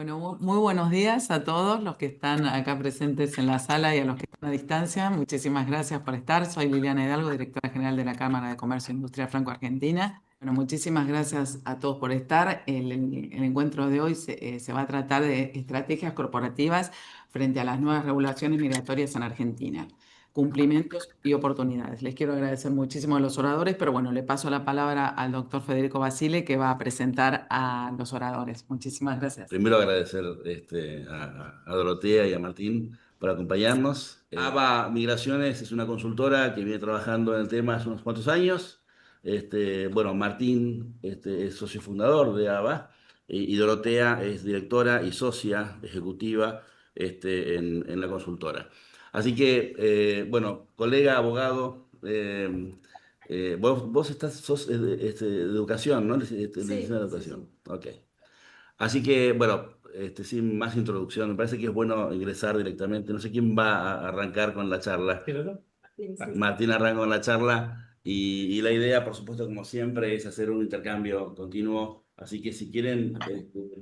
Bueno, muy buenos días a todos los que están acá presentes en la sala y a los que están a distancia. Muchísimas gracias por estar. Soy Liliana Hidalgo, directora general de la Cámara de Comercio e Industria Franco-Argentina. Bueno, muchísimas gracias a todos por estar. El encuentro de hoy se va a tratar de estrategias corporativas frente a las nuevas regulaciones migratorias en Argentina, cumplimientos y oportunidades. Les quiero agradecer muchísimo a los oradores, pero bueno, le paso la palabra al doctor Federico Basile, que va a presentar a los oradores. Muchísimas gracias. Primero agradecer a Dorotea y a Martín por acompañarnos. ABA Migraciones es una consultora que viene trabajando en el tema hace unos cuantos años. Bueno, Martín es socio fundador de ABA y Dorotea es directora y socia ejecutiva en la consultora. Así que, bueno, colega, abogado, vos sos de educación, ¿no? Licenciada de Sí, sí. educación. Ok. Así que, bueno, sin más introducción, me parece que es bueno ingresar directamente. No sé quién va a arrancar con la charla. ¿Pero no? Sí, sí. Martín arranca con la charla y la idea, por supuesto, como siempre, es hacer un intercambio continuo. Así que si quieren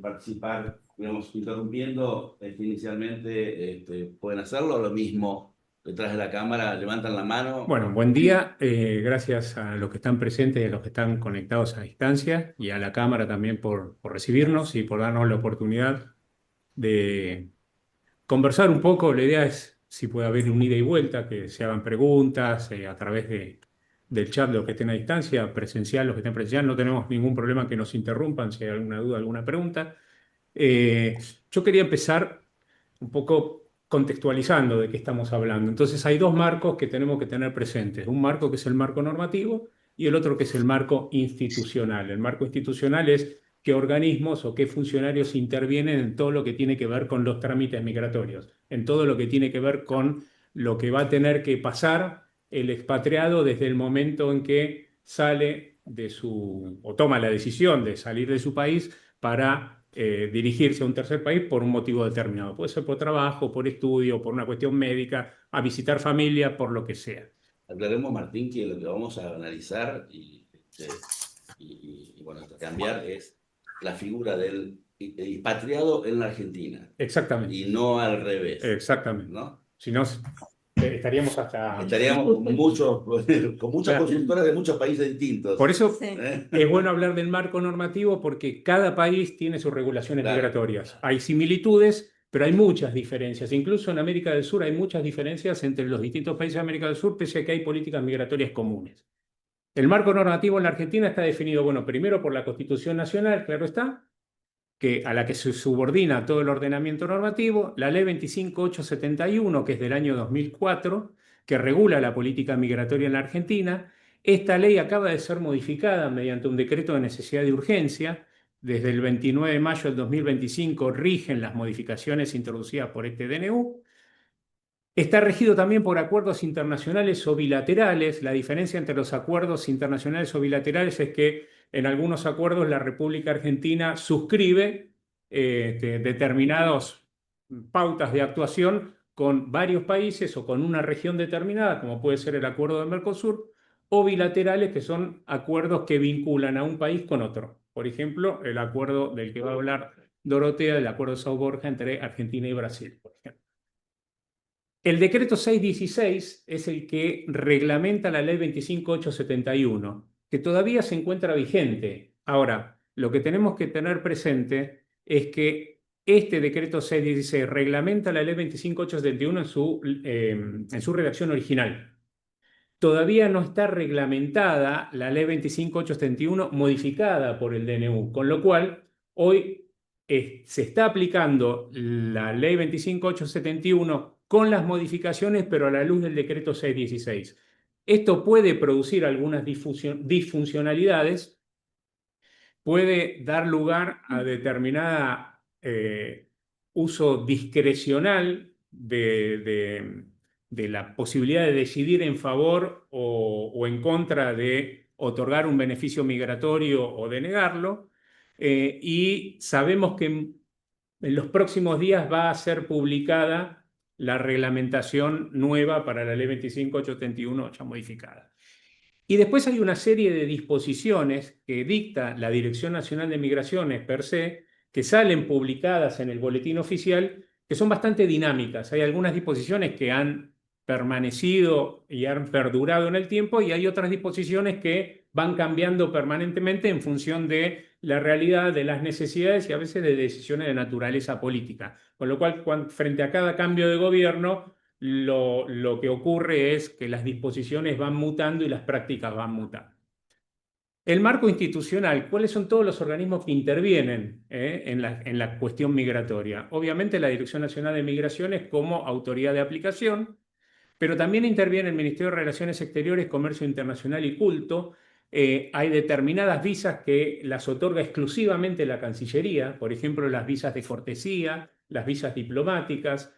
participar, digamos, interrumpiendo inicialmente, pueden hacerlo. Lo mismo detrás de la cámara, levantan la mano. Bueno, buen día. Gracias a los que están presentes y a los que están conectados a distancia y a la Cámara también por recibirnos y por darnos la oportunidad de conversar un poco. La idea es si puede haber un ida y vuelta, que se hagan preguntas a través del chat, los que estén a distancia, presencial, los que estén presencial. No tenemos ningún problema que nos interrumpan si hay alguna duda, alguna pregunta. Eh, yo quería empezar un poco contextualizando de qué estamos hablando. Entonces hay dos marcos que tenemos que tener presentes. Un marco que es el marco normativo y el otro que es el marco institucional. El marco institucional es qué organismos o qué funcionarios intervienen en todo lo que tiene que ver con los trámites migratorios, en todo lo que tiene que ver con lo que va a tener que pasar el expatriado desde el momento en que sale o toma la decisión de salir de su país para dirigirse a un tercer país por un motivo determinado. Puede ser por trabajo, por estudio, por una cuestión médica, a visitar familia, por lo que sea. Aclaremos, Martín, que lo que vamos a analizar bueno, cambiar es la figura del expatriado en la Argentina Exactamente, y no al revés, exactamente. ¿no? Si no, estaríamos hasta... Estaríamos con muchas Claro. consultoras de muchos países distintos. Por eso Sí. es bueno hablar del marco normativo porque cada país tiene sus regulaciones Claro. migratorias. Hay similitudes, pero hay muchas diferencias. Incluso en América del Sur hay muchas diferencias entre los distintos países de América del Sur, pese a que hay políticas migratorias comunes. El marco normativo en la Argentina está definido, bueno, primero por la Constitución Nacional, claro está, a la que se subordina todo el ordenamiento normativo, la Ley 25871, que es del año 2004, que regula la política migratoria en la Argentina. Esta ley acaba de ser modificada mediante un decreto de necesidad de urgencia. Desde el 29 de mayo del 2025 rigen las modificaciones introducidas por este DNU. Está regido también por acuerdos internacionales o bilaterales. La diferencia entre los acuerdos internacionales o bilaterales es que en algunos acuerdos la República Argentina suscribe determinadas pautas de actuación con varios países o con una región determinada, como puede ser el acuerdo de Mercosur, o bilaterales, que son acuerdos que vinculan a un país con otro. Por ejemplo, el acuerdo del que va a hablar Dorotea, el acuerdo de São Borja entre Argentina y Brasil, por ejemplo. El decreto 616 es el que reglamenta la ley 25871, que todavía se encuentra vigente. Ahora, lo que tenemos que tener presente es que este decreto 616 reglamenta la ley 25871 en su redacción original. Todavía no está reglamentada la ley 25871 modificada por el DNU, con lo cual hoy se está aplicando la ley 25871 con las modificaciones, pero a la luz del decreto 616. Esto puede producir algunas disfuncionalidades, puede dar lugar a determinada uso discrecional de la posibilidad de decidir en favor o en contra de otorgar un beneficio migratorio o de negarlo. Y sabemos que en los próximos días va a ser publicada la reglamentación nueva para la ley 25871 ya modificada. Y después hay una serie de disposiciones que dicta la Dirección Nacional de Migraciones per se, que salen publicadas en el boletín oficial, que son bastante dinámicas. Hay algunas disposiciones que han permanecido y han perdurado en el tiempo, y hay otras disposiciones que van cambiando permanentemente en función de la realidad, de las necesidades y a veces de decisiones de naturaleza política. Con lo cual, frente a cada cambio de gobierno, lo que ocurre es que las disposiciones van mutando y las prácticas van mutando. El marco institucional, ¿cuáles son todos los organismos que intervienen en la cuestión migratoria? Obviamente la Dirección Nacional de Migraciones como autoridad de aplicación, pero también interviene el Ministerio de Relaciones Exteriores, Comercio Internacional y Culto. Hay determinadas visas que las otorga exclusivamente la Cancillería, por ejemplo, las visas de cortesía, las visas diplomáticas.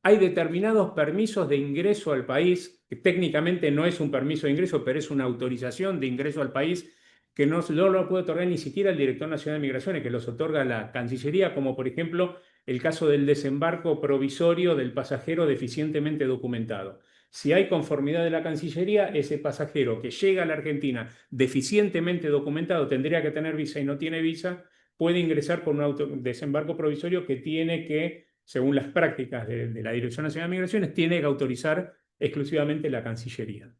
Hay determinados permisos de ingreso al país, que técnicamente no es un permiso de ingreso, pero es una autorización de ingreso al país, que no lo puede otorgar ni siquiera el Director Nacional de Migraciones, que los otorga la Cancillería, como por ejemplo el caso del desembarco provisorio del pasajero deficientemente documentado. Si hay conformidad de la Cancillería, ese pasajero que llega a la Argentina deficientemente documentado, tendría que tener visa y no tiene visa, puede ingresar por un desembarco provisorio que tiene que, según las prácticas de la Dirección Nacional de Migraciones, tiene que autorizar exclusivamente la Cancillería.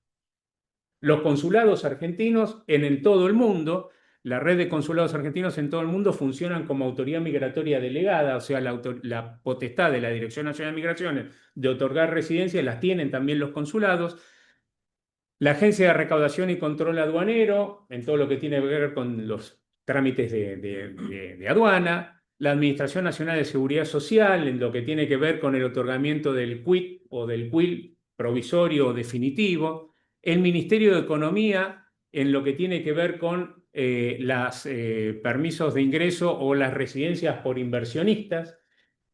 Los consulados argentinos en todo el mundo, la red de consulados argentinos en todo el mundo funcionan como autoridad migratoria delegada, o sea, la potestad de la Dirección Nacional de Migraciones de otorgar residencia las tienen también los consulados. La Agencia de Recaudación y Control Aduanero, en todo lo que tiene que ver con los trámites de aduana. La Administración Nacional de Seguridad Social, en lo que tiene que ver con el otorgamiento del quit o del quil provisorio o definitivo. El Ministerio de Economía, en lo que tiene que ver con los permisos de ingreso o las residencias por inversionistas.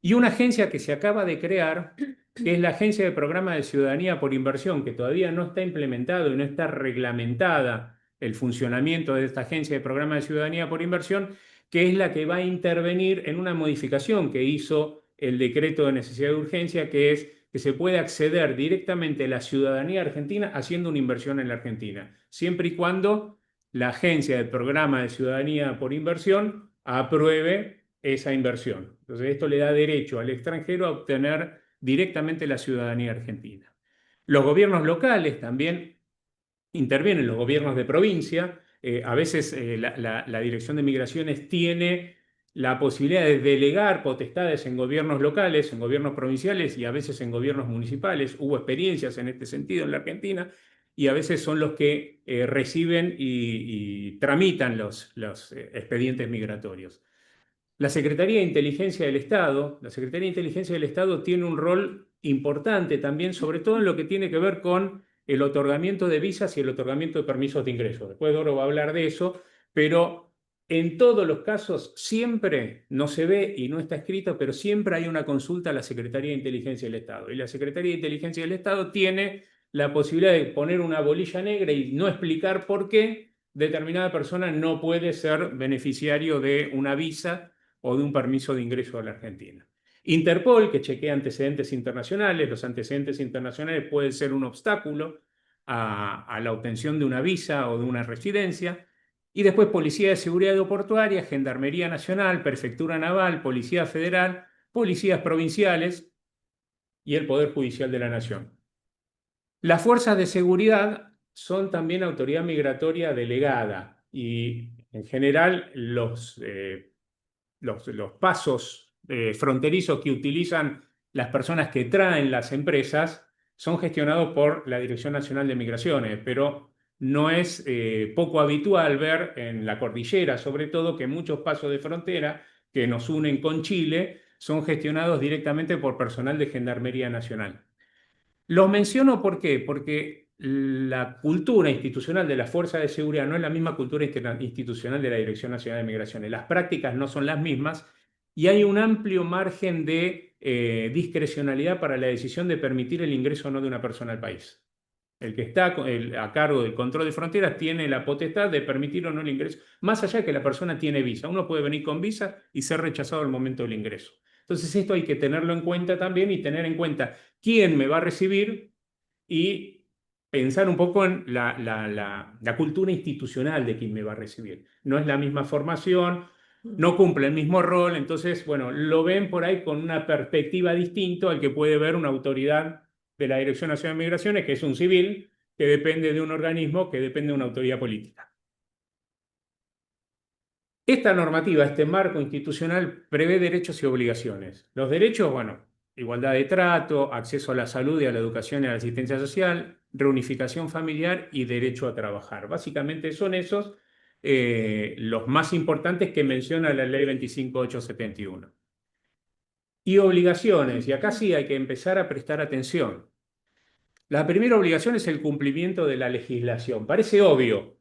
Y una agencia que se acaba de crear, que es la Agencia de Programa de Ciudadanía por Inversión, que todavía no está implementado y no está reglamentada el funcionamiento de esta Agencia de Programa de Ciudadanía por Inversión, que es la que va a intervenir en una modificación que hizo el decreto de necesidad de urgencia, que es que se puede acceder directamente a la ciudadanía argentina haciendo una inversión en la Argentina, siempre y cuando la Agencia de Programa de Ciudadanía por Inversión apruebe esa inversión. Entonces, esto le da derecho al extranjero a obtener directamente la ciudadanía argentina. Los gobiernos locales también intervienen, los gobiernos de provincia. A veces la Dirección de Migraciones tiene la posibilidad de delegar potestades en gobiernos locales, en gobiernos provinciales y a veces en gobiernos municipales. Hubo experiencias en este sentido en la Argentina, y a veces son los que reciben y tramitan los expedientes migratorios. La Secretaría de Inteligencia del Estado, la Secretaría de Inteligencia del Estado tiene un rol importante también, sobre todo en lo que tiene que ver con el otorgamiento de visas y el otorgamiento de permisos de ingreso. Después Doro va a hablar de eso, pero en todos los casos siempre, no se ve y no está escrito, pero siempre hay una consulta a la Secretaría de Inteligencia del Estado. Y la Secretaría de Inteligencia del Estado tiene la posibilidad de poner una bolilla negra y no explicar por qué determinada persona no puede ser beneficiario de una visa o de un permiso de ingreso a la Argentina. Interpol, que chequea antecedentes internacionales. Los antecedentes internacionales pueden ser un obstáculo a la obtención de una visa o de una residencia. Y después Policía de Seguridad Aeroportuaria, Gendarmería Nacional, Prefectura Naval, Policía Federal, policías provinciales y el Poder Judicial de la Nación. Las fuerzas de seguridad son también autoridad migratoria delegada, y en general los pasos fronterizos que utilizan las personas que traen las empresas son gestionados por la Dirección Nacional de Migraciones, pero no es poco habitual ver en la cordillera, sobre todo, que muchos pasos de frontera que nos unen con Chile son gestionados directamente por personal de Gendarmería Nacional. Los menciono ¿por qué? Porque la cultura institucional de las fuerzas de seguridad no es la misma cultura institucional de la Dirección Nacional de Migraciones. Las prácticas no son las mismas y hay un amplio margen de discrecionalidad para la decisión de permitir el ingreso o no de una persona al país. El que está a cargo del control de fronteras tiene la potestad de permitir o no el ingreso, más allá de que la persona tiene visa. Uno puede venir con visa y ser rechazado al momento del ingreso. Entonces, esto hay que tenerlo en cuenta también, y tener en cuenta quién me va a recibir y pensar un poco en la cultura institucional de quién me va a recibir. No es la misma formación, no cumple el mismo rol, entonces, bueno, lo ven por ahí con una perspectiva distinta al que puede ver una autoridad de la Dirección Nacional de Migraciones, que es un civil, que depende de un organismo, que depende de una autoridad política. Esta normativa, este marco institucional, prevé derechos y obligaciones. Los derechos, bueno, igualdad de trato, acceso a la salud y a la educación y a la asistencia social, reunificación familiar y derecho a trabajar. Básicamente son esos los más importantes que menciona la Ley 25.871. Y obligaciones, y acá sí hay que empezar a prestar atención. La primera obligación es el cumplimiento de la legislación. Parece obvio,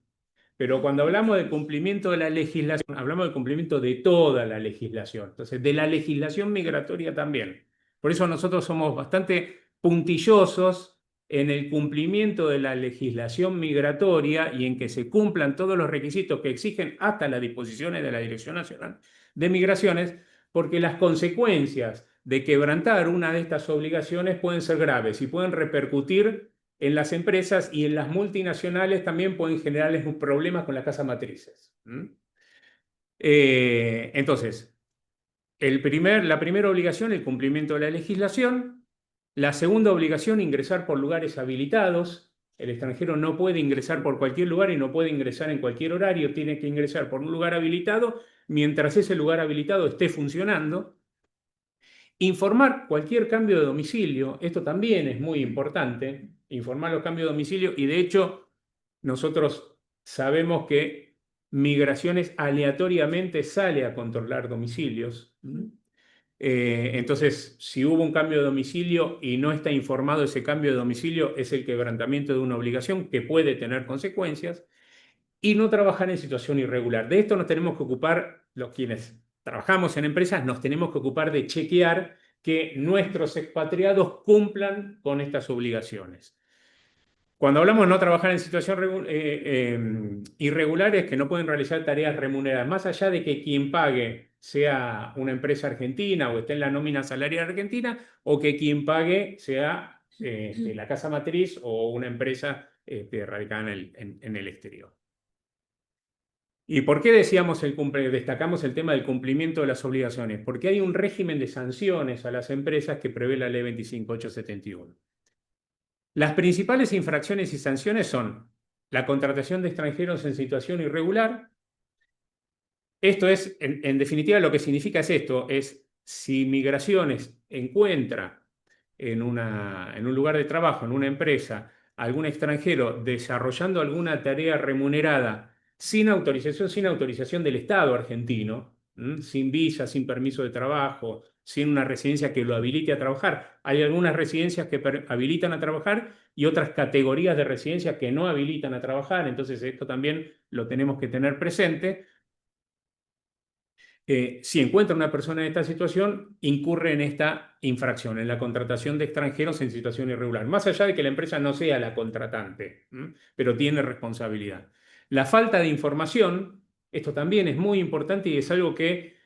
pero cuando hablamos de cumplimiento de la legislación, hablamos de cumplimiento de toda la legislación. Entonces, de la legislación migratoria también. Por eso nosotros somos bastante puntillosos en el cumplimiento de la legislación migratoria y en que se cumplan todos los requisitos que exigen hasta las disposiciones de la Dirección Nacional de Migraciones, porque las consecuencias de quebrantar una de estas obligaciones pueden ser graves y pueden repercutir en las empresas, y en las multinacionales también pueden generarles problemas con las casas matrices. Entonces, la primera obligación, el cumplimiento de la legislación. La segunda obligación, ingresar por lugares habilitados. El extranjero no puede ingresar por cualquier lugar y no puede ingresar en cualquier horario, tiene que ingresar por un lugar habilitado mientras ese lugar habilitado esté funcionando. Informar cualquier cambio de domicilio, esto también es muy importante, informar los cambios de domicilio, y de hecho nosotros sabemos que Migraciones aleatoriamente sale a controlar domicilios. Entonces, si hubo un cambio de domicilio y no está informado ese cambio de domicilio, es el quebrantamiento de una obligación que puede tener consecuencias. Y no trabajar en situación irregular. De esto nos tenemos que ocupar, los quienes trabajamos en empresas, nos tenemos que ocupar de chequear que nuestros expatriados cumplan con estas obligaciones. Cuando hablamos de no trabajar en situación irregular, es que no pueden realizar tareas remuneradas, más allá de que quien pague sea una empresa argentina o esté en la nómina salarial argentina, o que quien pague sea la casa matriz o una empresa radicada en el exterior. ¿Y por qué destacamos el tema del cumplimiento de las obligaciones? Porque hay un régimen de sanciones a las empresas que prevé la Ley 25.871. Las principales infracciones y sanciones son la contratación de extranjeros en situación irregular. Esto es, en definitiva, lo que significa es esto, es si Migraciones encuentra en un lugar de trabajo, en una empresa, algún extranjero desarrollando alguna tarea remunerada sin autorización del Estado argentino, sin visa, sin permiso de trabajo, sin una residencia que lo habilite a trabajar. Hay algunas residencias que habilitan a trabajar y otras categorías de residencias que no habilitan a trabajar, entonces esto también lo tenemos que tener presente. Si encuentra una persona en esta situación, incurre en esta infracción, en la contratación de extranjeros en situación irregular, más allá de que la empresa no sea la contratante, pero tiene responsabilidad. La falta de información, esto también es muy importante y es algo que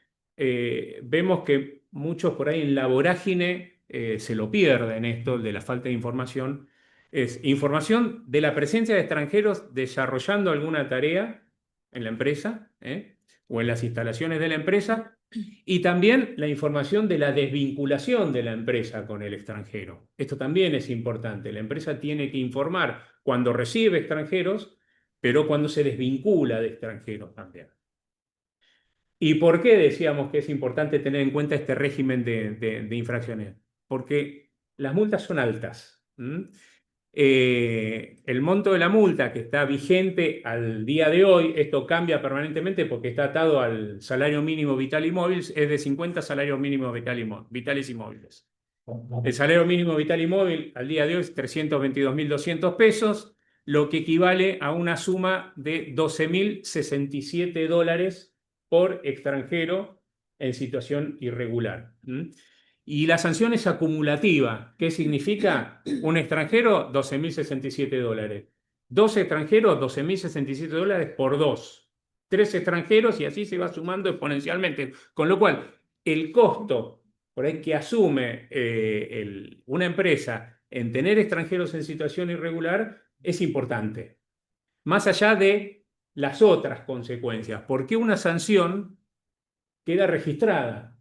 vemos que muchos por ahí en la vorágine se lo pierden, esto de la falta de información. Es información de la presencia de extranjeros desarrollando alguna tarea en la empresa, o en las instalaciones de la empresa, y también la información de la desvinculación de la empresa con el extranjero. Esto también es importante. La empresa tiene que informar cuando recibe extranjeros, pero cuando se desvincula de extranjeros también. ¿Y por qué decíamos que es importante tener en cuenta este régimen de infracciones? Porque las multas son altas. El monto de la multa que está vigente al día de hoy, esto cambia permanentemente porque está atado al salario mínimo vital y móvil, es de 50 salarios mínimos vitales y móviles. El salario mínimo vital y móvil al día de hoy es 322.200 pesos, lo que equivale a una suma de 12.067 dólares por extranjero en situación irregular. Y la sanción es acumulativa. ¿Qué significa? Un extranjero, 12.067 dólares. Dos extranjeros, 12.067 dólares por dos. Tres extranjeros y así se va sumando exponencialmente. Con lo cual, el costo por ahí que asume una empresa en tener extranjeros en situación irregular es importante. Más allá de las otras consecuencias. ¿Por qué una sanción queda registrada.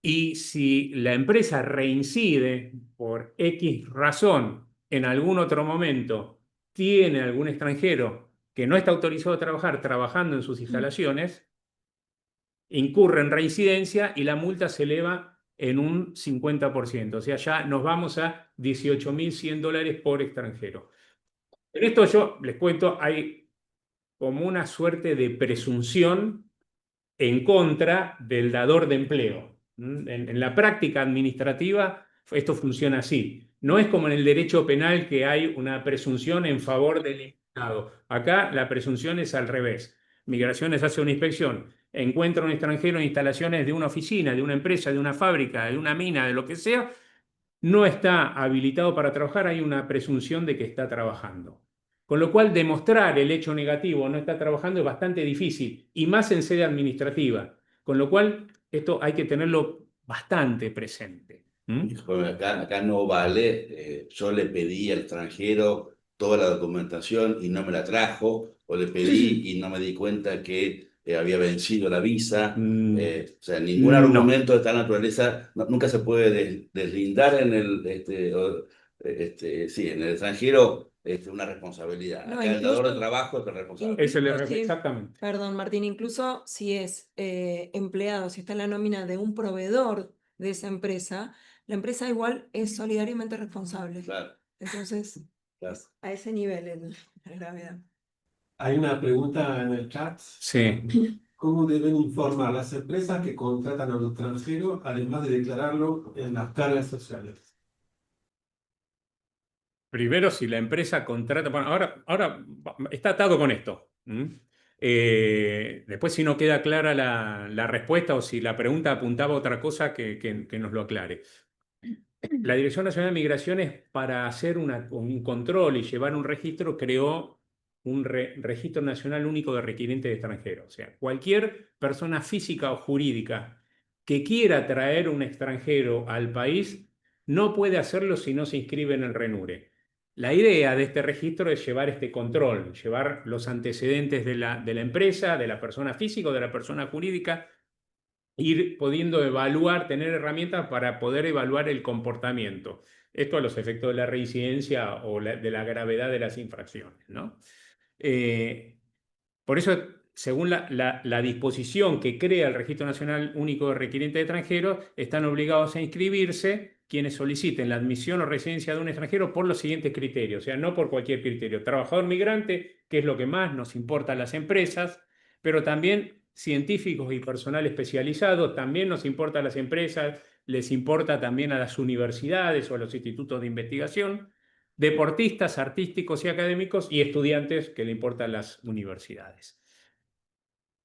Y si la empresa reincide por X razón en algún otro momento, tiene algún extranjero que no está autorizado a trabajar trabajando en sus instalaciones, incurre en reincidencia y la multa se eleva en un 50%. O sea, ya nos vamos a $18.100 por extranjero. En esto yo les cuento, hay como una suerte de presunción en contra del dador de empleo. En la práctica administrativa esto funciona así. No es como en el derecho penal que hay una presunción en favor del imputado. Acá la presunción es al revés. Migraciones hace una inspección, encuentra un extranjero en instalaciones de una oficina, de una empresa, de una fábrica, de una mina, de lo que sea, no está habilitado para trabajar, hay una presunción de que está trabajando. Con lo cual, demostrar el hecho negativo, no está trabajando, es bastante difícil, y más en sede administrativa. Con lo cual, esto hay que tenerlo bastante presente. Bueno, acá no vale. Yo le pedí al extranjero toda la documentación y no me la trajo, o le pedí y no me di cuenta que había vencido la visa. O sea, ningún No. argumento de tal naturaleza nunca se puede deslindar en el, sí, en el extranjero una responsabilidad. No, Acá el dador de incluso- trabajo es el responsable. Es el Incluso si- exactamente. Perdón, Martín, incluso si es empleado, si está en la nómina de un proveedor de esa empresa, la empresa igual es solidariamente responsable. Claro, Entonces, claro. a ese nivel la gravedad. Hay una pregunta en el chat. Sí. ¿Cómo deben informar las empresas que contratan a un extranjero, además de declararlo en las cargas sociales? Primero, si la empresa contrata, bueno, ahora está atado con esto. Después, si no queda clara la respuesta o si la pregunta apuntaba a otra cosa, que nos lo aclare. La Dirección Nacional de Migraciones, para hacer un control y llevar un registro, creó un registro nacional único de requirientes de extranjeros. O sea, cualquier persona física o jurídica que quiera traer un extranjero al país no puede hacerlo si no se inscribe en el RENURE. La idea de este registro es llevar este control, llevar los antecedentes de la empresa, de la persona física o de la persona jurídica, ir pudiendo evaluar, tener herramientas para poder evaluar el comportamiento. Esto a los efectos de la reincidencia o de la gravedad de las infracciones, ¿no? Por eso, según la disposición que crea el Registro Nacional Único de Requirientes de Extranjeros, están obligados a inscribirse quienes soliciten la admisión o residencia de un extranjero por los siguientes criterios, o sea, no por cualquier criterio. Trabajador migrante, que es lo que más nos importa a las empresas, pero también científicos y personal especializado, también nos importa a las empresas, les importa también a las universidades o a los institutos de investigación, deportistas, artísticos y académicos y estudiantes que le importan las universidades.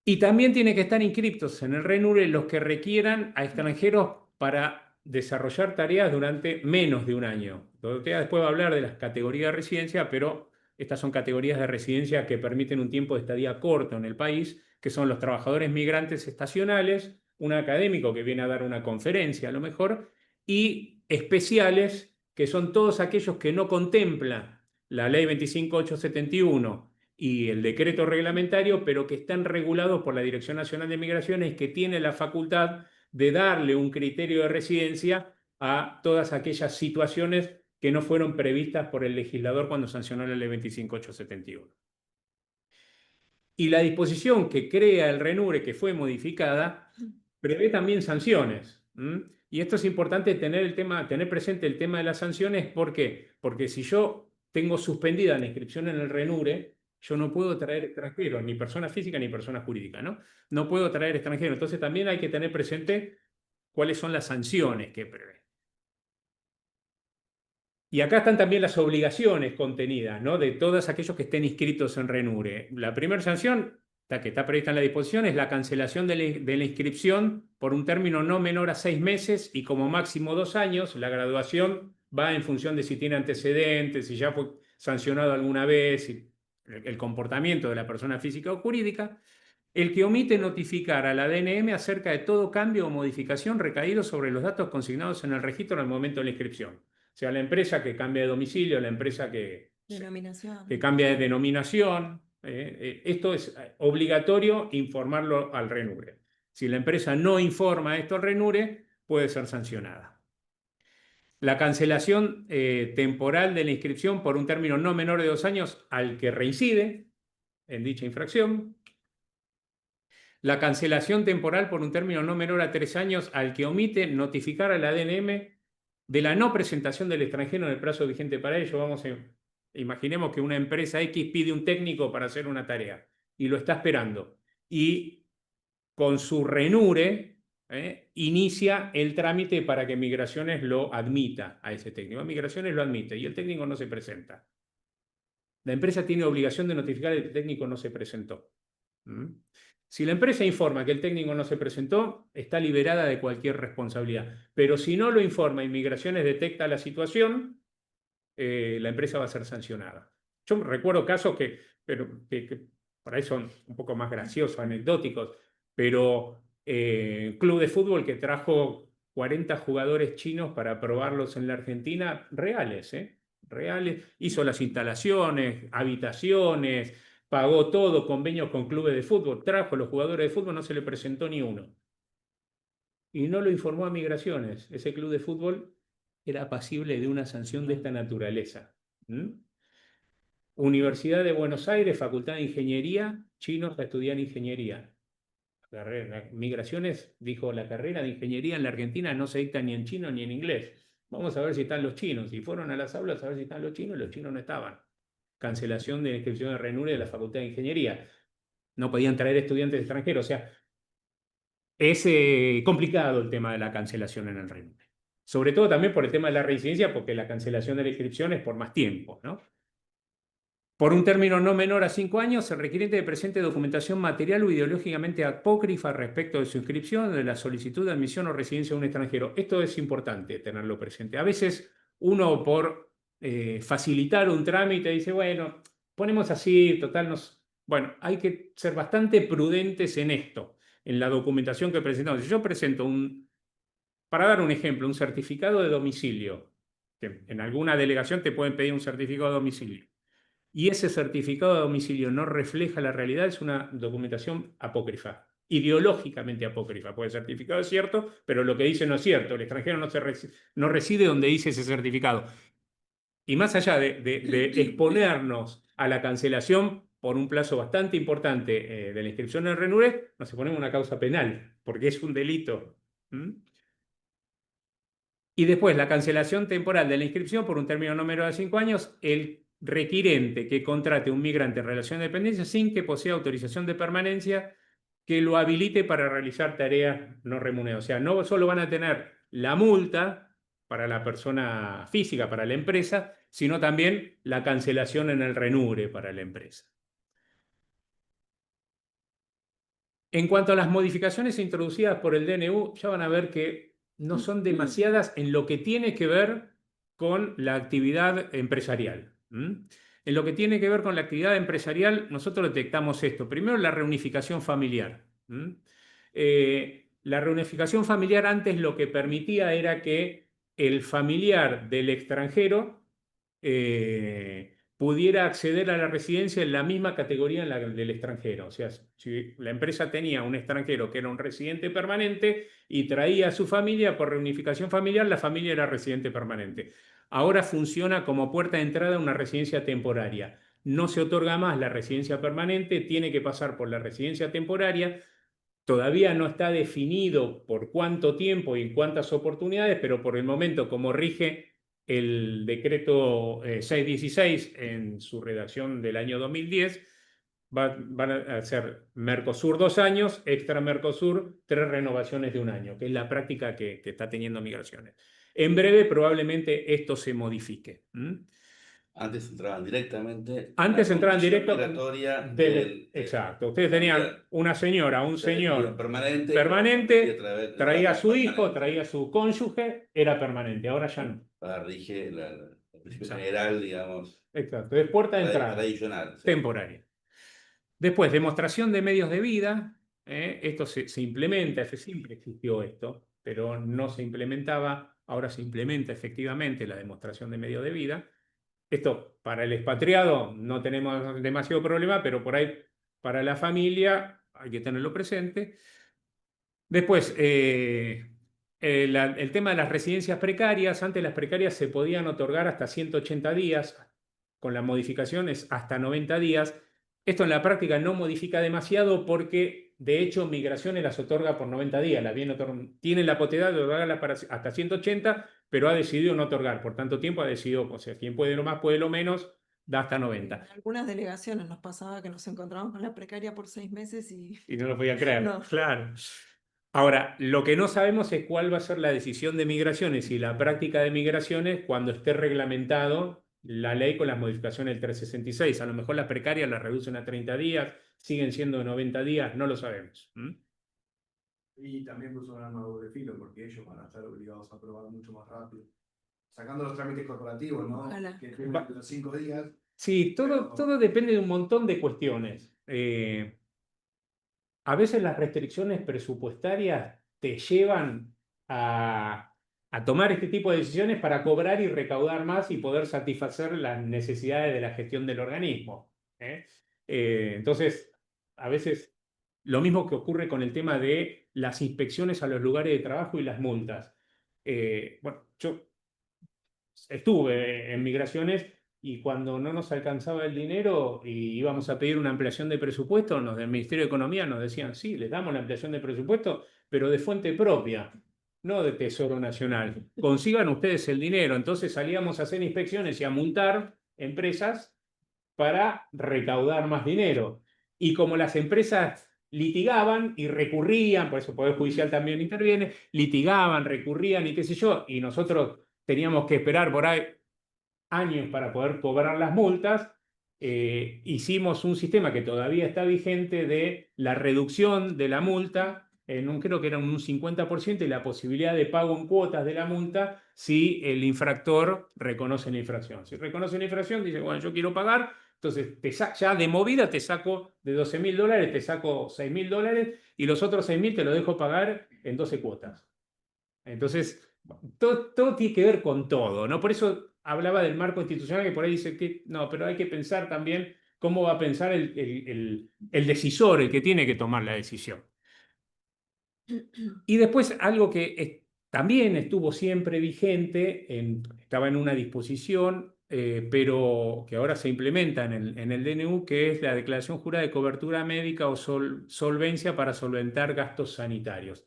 Y también tiene que estar inscritos en el RENURE los que requieran a extranjeros para desarrollar tareas durante menos de un año. Dorotea después va a hablar de las categorías de residencia, pero estas son categorías de residencia que permiten un tiempo de estadía corto en el país, que son los trabajadores migrantes estacionales, un académico que viene a dar una conferencia a lo mejor, y especiales, que son todos aquellos que no contempla la ley 25871 y el decreto reglamentario, pero que están regulados por la Dirección Nacional de Migraciones y que tiene la facultad de darle un criterio de residencia a todas aquellas situaciones que no fueron previstas por el legislador cuando sancionó la ley 25871. Y la disposición que crea el RENURE, que fue modificada, prevé también sanciones. Y esto es importante tener presente el tema de las sanciones. ¿Por qué? Porque si yo tengo suspendida la inscripción en el RENURE, yo no puedo traer extranjeros, ni persona física ni persona jurídica, ¿no? No puedo traer extranjeros. Entonces también hay que tener presente cuáles son las sanciones que prevé. Y acá están también las obligaciones contenidas, ¿no? De todos aquellos que estén inscritos en RENURE. La primera sanción, que está prevista en la disposición, es la cancelación de la inscripción por un término no menor a 6 meses y como máximo 2 años. La graduación va en función de si tiene antecedentes, si ya fue sancionado alguna vez, el comportamiento de la persona física o jurídica. El que omite notificar a la DNM acerca de todo cambio o modificación recaído sobre los datos consignados en el registro en el momento de la inscripción. O sea, la empresa que cambia de domicilio, la empresa que cambia de denominación. Esto es obligatorio informarlo al RENURE. Si la empresa no informa esto al RENURE, puede ser sancionada. La cancelación temporal de la inscripción por un término no menor de 2 años al que reincide en dicha infracción. La cancelación temporal por un término no menor a 3 años al que omite notificar a la ADNM de la no presentación del extranjero en el plazo vigente para ello. Imaginemos que una empresa X pide un técnico para hacer una tarea y lo está esperando. Y con su RENURE inicia el trámite para que Migraciones lo admita a ese técnico. Migraciones lo admite y el técnico no se presenta. La empresa tiene obligación de notificar que el técnico no se presentó. Si la empresa informa que el técnico no se presentó, está liberada de cualquier responsabilidad. Pero si no lo informa y Migraciones detecta la situación, la empresa va a ser sancionada. Yo recuerdo casos que por ahí son un poco más graciosos, anecdóticos, pero club de fútbol que trajo 40 jugadores chinos para probarlos en la Argentina, reales, reales, hizo las instalaciones, habitaciones, pagó todo, convenios con clubes de fútbol, trajo a los jugadores de fútbol, no se le presentó ni uno. Y no lo informó a Migraciones. Ese club de fútbol era pasible de una sanción de esta naturaleza. Universidad de Buenos Aires, Facultad de Ingeniería, chinos a estudiar ingeniería. Migraciones dijo, la carrera de ingeniería en la Argentina no se dicta ni en chino ni en inglés. Vamos a ver si están los chinos. Y fueron a las aulas a ver si están los chinos no estaban. Cancelación de la inscripción de RENURE de la Facultad de Ingeniería. No podían traer estudiantes extranjeros. O sea, es complicado el tema de la cancelación en el RENURE. Sobre todo también por el tema de la reincidencia, porque la cancelación de la inscripción es por más tiempo, ¿no? Por un término no menor a 5 años, el requiriente presente documentación material o ideológicamente apócrifa respecto de su inscripción, de la solicitud de admisión o residencia de un extranjero. Esto es importante tenerlo presente. A veces uno por facilitar un trámite dice, bueno, ponemos así, total, bueno, hay que ser bastante prudentes en esto, en la documentación que presentamos. Si yo presento para dar un ejemplo, un certificado de domicilio, que en alguna delegación te pueden pedir un certificado de domicilio, y ese certificado de domicilio no refleja la realidad, es una documentación apócrifa, ideológicamente apócrifa. Pues el certificado es cierto, pero lo que dice no es cierto. El extranjero no reside donde dice ese certificado. Y más allá de exponernos a la cancelación por un plazo bastante importante de la inscripción en el RENURE, nos ponemos una causa penal, porque es un delito. Y después la cancelación temporal de la inscripción por un término no menor de 5 años, el requirente que contrate un migrante en relación de dependencia sin que posea autorización de permanencia que lo habilite para realizar tareas no remuneradas. O sea, no solo van a tener la multa para la persona física, para la empresa, sino también la cancelación en el RENURE para la empresa. En cuanto a las modificaciones introducidas por el DNU, ya van a ver que no son demasiadas en lo que tiene que ver con la actividad empresarial. En lo que tiene que ver con la actividad empresarial, nosotros detectamos esto. Primero, la reunificación familiar. La reunificación familiar antes lo que permitía era que el familiar del extranjero pudiera acceder a la residencia en la misma categoría en la del extranjero. O sea, si la empresa tenía un extranjero que era un residente permanente y traía a su familia por reunificación familiar, la familia era residente permanente. Ahora funciona como puerta de entrada a una residencia temporaria. No se otorga más la residencia permanente, tiene que pasar por la residencia temporaria. Todavía no está definido por cuánto tiempo y en cuántas oportunidades, pero por el momento, como rige el decreto 616 en su redacción del año 2010, van a ser Mercosur 2 años, extra Mercosur 3 renovaciones de 1 año, que es la práctica que está teniendo Migraciones. En breve probablemente esto se modifique. Antes entraban directamente. Antes entraban directo. Migratoria exacto. Ustedes tenían una señora, un señor permanente traía a su hijo, traía a su cónyuge, era permanente. Ahora ya no. Rige el principio general, digamos. Exacto. Es puerta de entrada. Tradicional. Sí. Temporaria. Después, demostración de medios de vida. Esto se implementa, siempre existió esto, pero no se implementaba. Ahora se implementa efectivamente la demostración de medios de vida. Esto para el expatriado no tenemos demasiado problema, pero por ahí para la familia hay que tenerlo presente. Después, el tema de las residencias precarias. Antes las precarias se podían otorgar hasta 180 días, con la modificación es hasta 90 días. Esto en la práctica no modifica demasiado porque, de hecho, Migraciones las otorga por 90 días. Tienen la potestad de otorgarlas hasta 180, pero ha decidido no otorgar. Por tanto tiempo ha decidido, o sea, quien puede lo más, puede lo menos, da hasta 90. En algunas delegaciones nos pasaba que nos encontramos con la precaria por 6 meses y Y no lo podía creer. No. Claro. Ahora, lo que no sabemos es cuál va a ser la decisión de Migraciones y la práctica de Migraciones cuando esté reglamentado la ley con las modificaciones del 366. A lo mejor las precarias las reducen a 30 días, siguen siendo de 90 días, no lo sabemos. Y también puso un arma de doble filo, porque ellos van a estar obligados a aprobar mucho más rápido. Sacando los trámites corporativos, ¿no? Ojalá. Que firman los 5 días. Sí, todo depende de un montón de cuestiones. A veces las restricciones presupuestarias te llevan a tomar este tipo de decisiones para cobrar y recaudar más y poder satisfacer las necesidades de la gestión del organismo. Entonces, a veces lo mismo que ocurre con el tema de las inspecciones a los lugares de trabajo y las multas. Bueno, yo estuve en Migraciones y cuando no nos alcanzaba el dinero y íbamos a pedir una ampliación de presupuesto, los del Ministerio de Economía nos decían, sí, les damos la ampliación de presupuesto, pero de fuente propia, no de Tesoro Nacional. Consigan ustedes el dinero. Entonces salíamos a hacer inspecciones y a multar empresas para recaudar más dinero. Y como las empresas litigaban y recurrían, por eso el Poder Judicial también interviene, litigaban, recurrían y qué sé yo, y nosotros teníamos que esperar por ahí años para poder cobrar las multas, hicimos un sistema que todavía está vigente de la reducción de la multa, creo que era un 50%, y la posibilidad de pago en cuotas de la multa si el infractor reconoce la infracción. Si reconoce la infracción, dice, bueno, yo quiero pagar, entonces ya de movida te saco de $12.000, te saco $6.000 y los otros 6.000 te lo dejo pagar en 12 cuotas. Entonces, todo tiene que ver con todo, ¿no? Por eso hablaba del marco institucional, que por ahí dice que no, pero hay que pensar también cómo va a pensar el decisor, el que tiene que tomar la decisión. Y después algo que también estuvo siempre vigente, estaba en una disposición, pero que ahora se implementa en el DNU, que es la declaración jurada de cobertura médica o solvencia para solventar gastos sanitarios.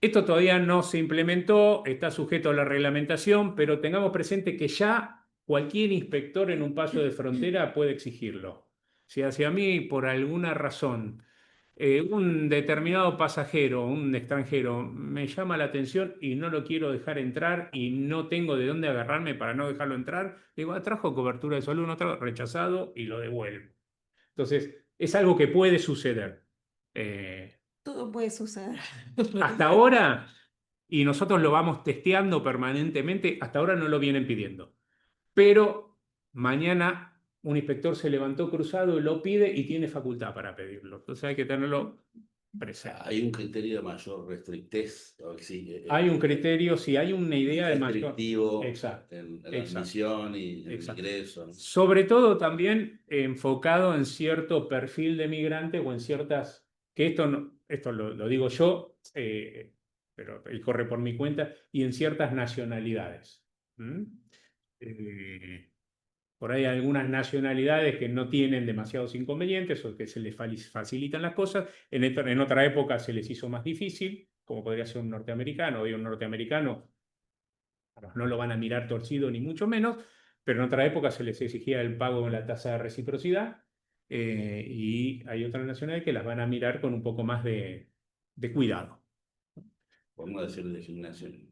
Esto todavía no se implementó, está sujeto a la reglamentación, pero tengamos presente que ya cualquier inspector en un paso de frontera puede exigirlo. Si hacia mí, por alguna razón, un determinado pasajero, un extranjero, me llama la atención y no lo quiero dejar entrar y no tengo de dónde agarrarme para no dejarlo entrar, digo, trajo cobertura de salud, no trajo, rechazado y lo devuelvo. Entonces, es algo que puede suceder. todo puede suceder. Hasta ahora, y nosotros lo vamos testeando permanentemente, hasta ahora no lo vienen pidiendo. Pero mañana un inspector se levantó cruzado y lo pide y tiene facultad para pedirlo. Entonces hay que tenerlo presente. Hay un criterio de mayor restrictez. Hay un criterio, sí, hay una idea de mayor restrictivo Exacto, en la exacto. admisión y en el Exacto. ingreso, ¿no? Sobre todo también enfocado en cierto perfil de migrante o en ciertas, que esto lo digo yo, pero él corre por mi cuenta, y en ciertas nacionalidades. Por ahí hay algunas nacionalidades que no tienen demasiados inconvenientes o que se les facilitan las cosas. En otra época se les hizo más difícil, como podría ser un norteamericano. Hoy un norteamericano no lo van a mirar torcido ni mucho menos, pero en otra época se les exigía el pago en la tasa de reciprocidad, y hay otras nacionalidades que las van a mirar con un poco más de cuidado. Por no decir discriminación.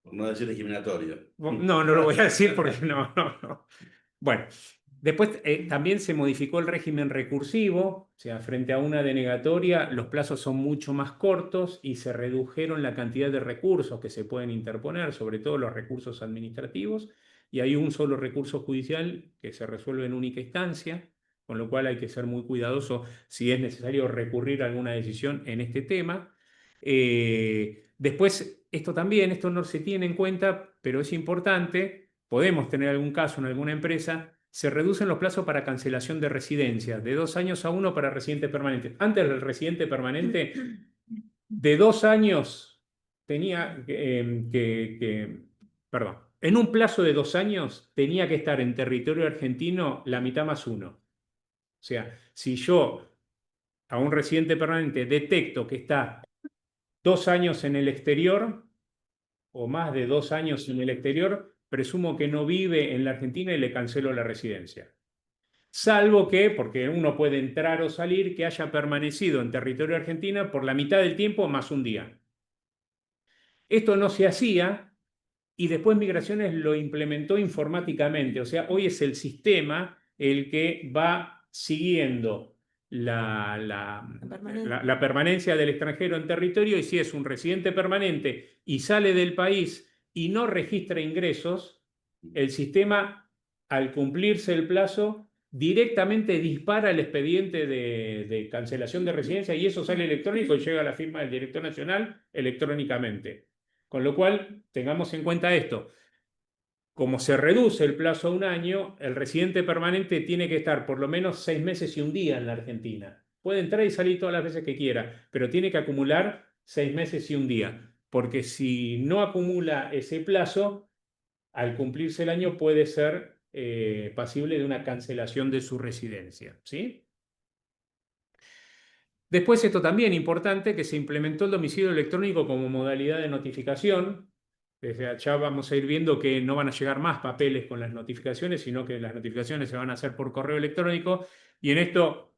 Por no decir discriminatorio. No lo voy a decir porque no. Bueno, después también se modificó el régimen recursivo, o sea, frente a una denegatoria los plazos son mucho más cortos y se redujeron la cantidad de recursos que se pueden interponer, sobre todo los recursos administrativos, y hay un solo recurso judicial que se resuelve en única instancia, con lo cual hay que ser muy cuidadoso si es necesario recurrir a alguna decisión en este tema. Después, esto no se tiene en cuenta, pero es importante. Podemos tener algún caso en alguna empresa, se reducen los plazos para cancelación de residencia, de 2 años a 1 para residente permanente. Antes del residente permanente, de 2 años perdón, en un plazo de 2 años tenía que estar en territorio argentino la mitad más 1. O sea, si yo a un residente permanente detecto que está 2 años en el exterior o más de 2 años en el exterior, presumo que no vive en la Argentina y le cancelo la residencia. Salvo que, porque uno puede entrar o salir, que haya permanecido en territorio argentino por la mitad del tiempo más un día. Esto no se hacía y después Migraciones lo implementó informáticamente. O sea, hoy es el sistema el que va siguiendo la permanencia del extranjero en territorio, y si es un residente permanente y sale del país y no registra ingresos, el sistema, al cumplirse el plazo, directamente dispara el expediente de cancelación de residencia y eso sale electrónico y llega a la firma del director nacional electrónicamente. Con lo cual, tengamos en cuenta esto. Como se reduce el plazo a 1 año, el residente permanente tiene que estar por lo menos 6 meses y 1 día en la Argentina. Puede entrar y salir todas las veces que quiera, pero tiene que acumular 6 meses y 1 día, porque si no acumula ese plazo, al cumplirse el año puede ser pasible de una cancelación de su residencia, ¿sí? Después, esto también importante, que se implementó el domicilio electrónico como modalidad de notificación. Desde allá vamos a ir viendo que no van a llegar más papeles con las notificaciones, sino que las notificaciones se van a hacer por correo electrónico. Y en esto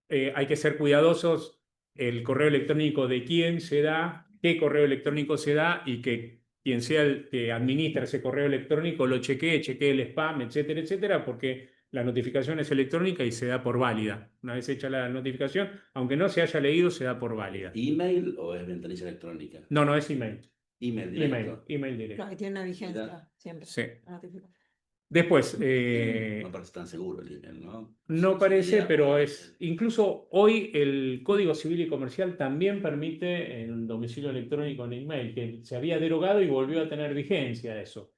hay que ser cuidadosos, el correo electrónico de quién se da, qué correo electrónico se da, y que quien sea el que administra ese correo electrónico lo chequee el spam, etcétera, etcétera, porque la notificación es electrónica y se da por válida. Una vez hecha la notificación, aunque no se haya leído, se da por válida. ¿Email o es ventanilla electrónica? No, es email. Email directo. Email directo. Claro, que tiene una vigencia siempre. Sí. la notificación. Después, No parece tan seguro el email, ¿no? no Sí, parece, sería, pero es. Incluso hoy el Código Civil y Comercial también permite el domicilio electrónico en email, que se había derogado y volvió a tener vigencia eso.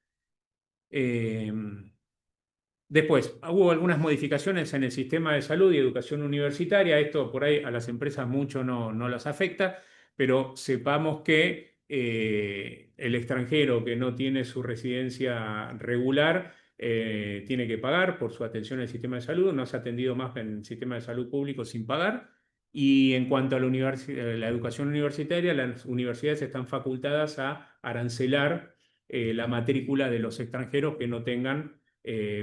Después, hubo algunas modificaciones en el sistema de salud y educación universitaria. Esto por ahí a las empresas mucho no las afecta, pero sepamos que el extranjero que no tiene su residencia regular tiene que pagar por su atención al sistema de salud. No se ha atendido más en el sistema de salud público sin pagar. Y en cuanto a la educación universitaria, las universidades están facultadas a arancelar la matrícula de los extranjeros que no tengan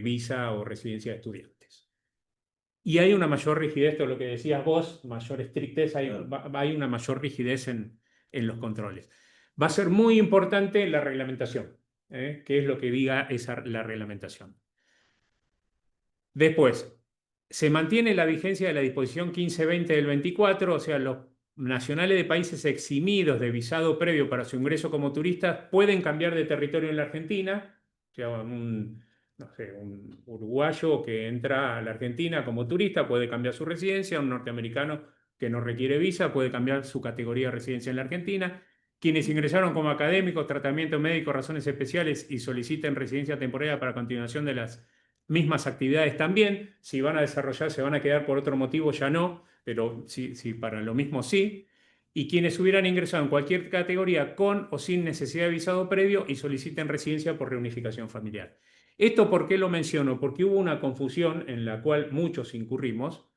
visa o residencia de estudiantes. Y hay una mayor rigidez, esto es lo que decías vos, mayor estrictez, hay una mayor rigidez en los controles. Va a ser muy importante la reglamentación, que es lo que diga la reglamentación. Después, se mantiene la vigencia de la disposición 1520 del 24, o sea, los nacionales de países eximidos de visado previo para su ingreso como turistas pueden cambiar de territorio en la Argentina. O sea, un uruguayo que entra a la Argentina como turista puede cambiar su residencia, un norteamericano que no requiere visa puede cambiar su categoría de residencia en la Argentina. Quienes ingresaron como académicos, tratamiento médico, razones especiales y soliciten residencia temporaria para continuación de las mismas actividades también. Si van a desarrollar, se van a quedar por otro motivo, ya no, pero sí, para lo mismo sí. Y quienes hubieran ingresado en cualquier categoría con o sin necesidad de visado previo y soliciten residencia por reunificación familiar. ¿Esto por qué lo menciono? Porque hubo una confusión en la cual muchos incurrimos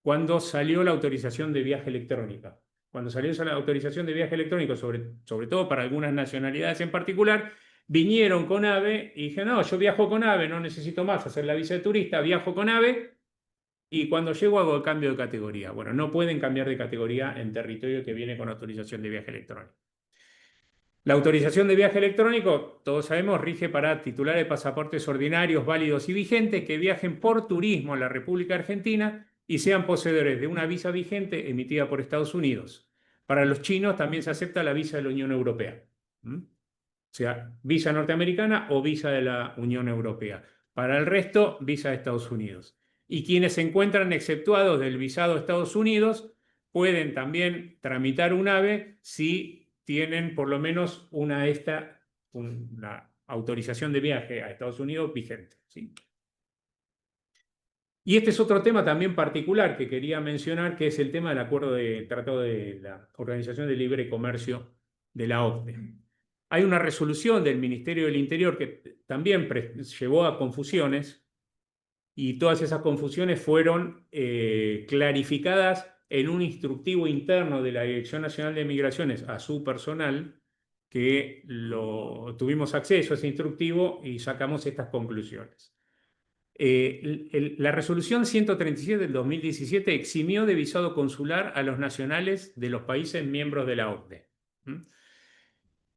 cuando salió la autorización de viaje electrónica. Cuando salió esa autorización de viaje electrónico, sobre todo para algunas nacionalidades en particular, vinieron con AVE y dije, no, yo viajo con AVE, no necesito más hacer la visa de turista, viajo con AVE y cuando llego hago el cambio de categoría. Bueno, no pueden cambiar de categoría en territorio que viene con autorización de viaje electrónico. La autorización de viaje electrónico, todos sabemos, rige para titulares de pasaportes ordinarios, válidos y vigentes que viajen por turismo a la República Argentina y sean poseedores de una visa vigente emitida por Estados Unidos. Para los chinos también se acepta la visa de la Unión Europea. O sea, visa norteamericana o visa de la Unión Europea. Para el resto, visa de Estados Unidos. Y quienes se encuentran exceptuados del visado de Estados Unidos pueden también tramitar un AVE si tienen por lo menos una autorización de viaje a Estados Unidos vigente, ¿sí? Y este es otro tema también particular que quería mencionar, que es el tema del acuerdo de Tratado de la Organización de Libre Comercio de la OCDE. Hay una resolución del Ministerio del Interior que también llevó a confusiones, y todas esas confusiones fueron clarificadas en un instructivo interno de la Dirección Nacional de Migraciones a su personal, que tuvimos acceso a ese instructivo y sacamos estas conclusiones. La resolución 137 del 2017 eximió de visado consular a los nacionales de los países miembros de la OCDE.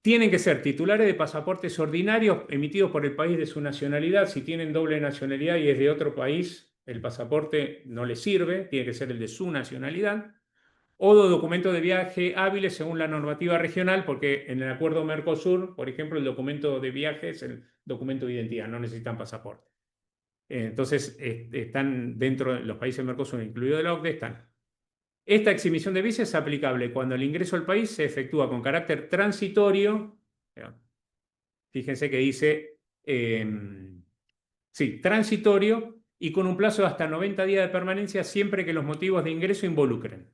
Tienen que ser titulares de pasaportes ordinarios emitidos por el país de su nacionalidad. Si tienen doble nacionalidad y es de otro país, el pasaporte no les sirve, tiene que ser el de su nacionalidad. O de documentos de viaje hábiles según la normativa regional, porque en el acuerdo Mercosur, por ejemplo, el documento de viaje es el documento de identidad, no necesitan pasaporte. Entonces, están dentro de los países Mercosur, incluido de la OCDE, están. Esta exhibición de visa es aplicable cuando el ingreso al país se efectúa con carácter transitorio. Fíjense que dice, sí, transitorio y con un plazo de hasta 90 días de permanencia siempre que los motivos de ingreso involucren.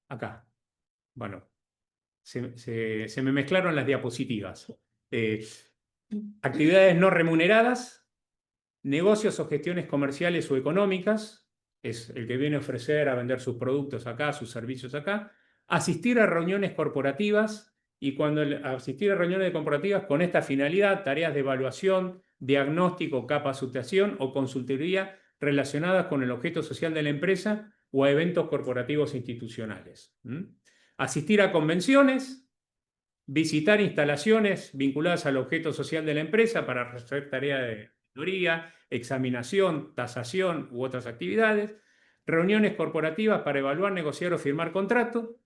Acá. Bueno, se me mezclaron las diapositivas. Actividades no remuneradas, negocios o gestiones comerciales o económicas, es el que viene a ofrecer, a vender sus productos acá, sus servicios acá, asistir a reuniones corporativas, y cuando asistir a reuniones corporativas con esta finalidad, tareas de evaluación, diagnóstico, capacitación o consultoría relacionadas con el objeto social de la empresa o a eventos corporativos institucionales. Asistir a convenciones, visitar instalaciones vinculadas al objeto social de la empresa para hacer tareas de auditoría, examinación, tasación u otras actividades, reuniones corporativas para evaluar, negociar o firmar contrato.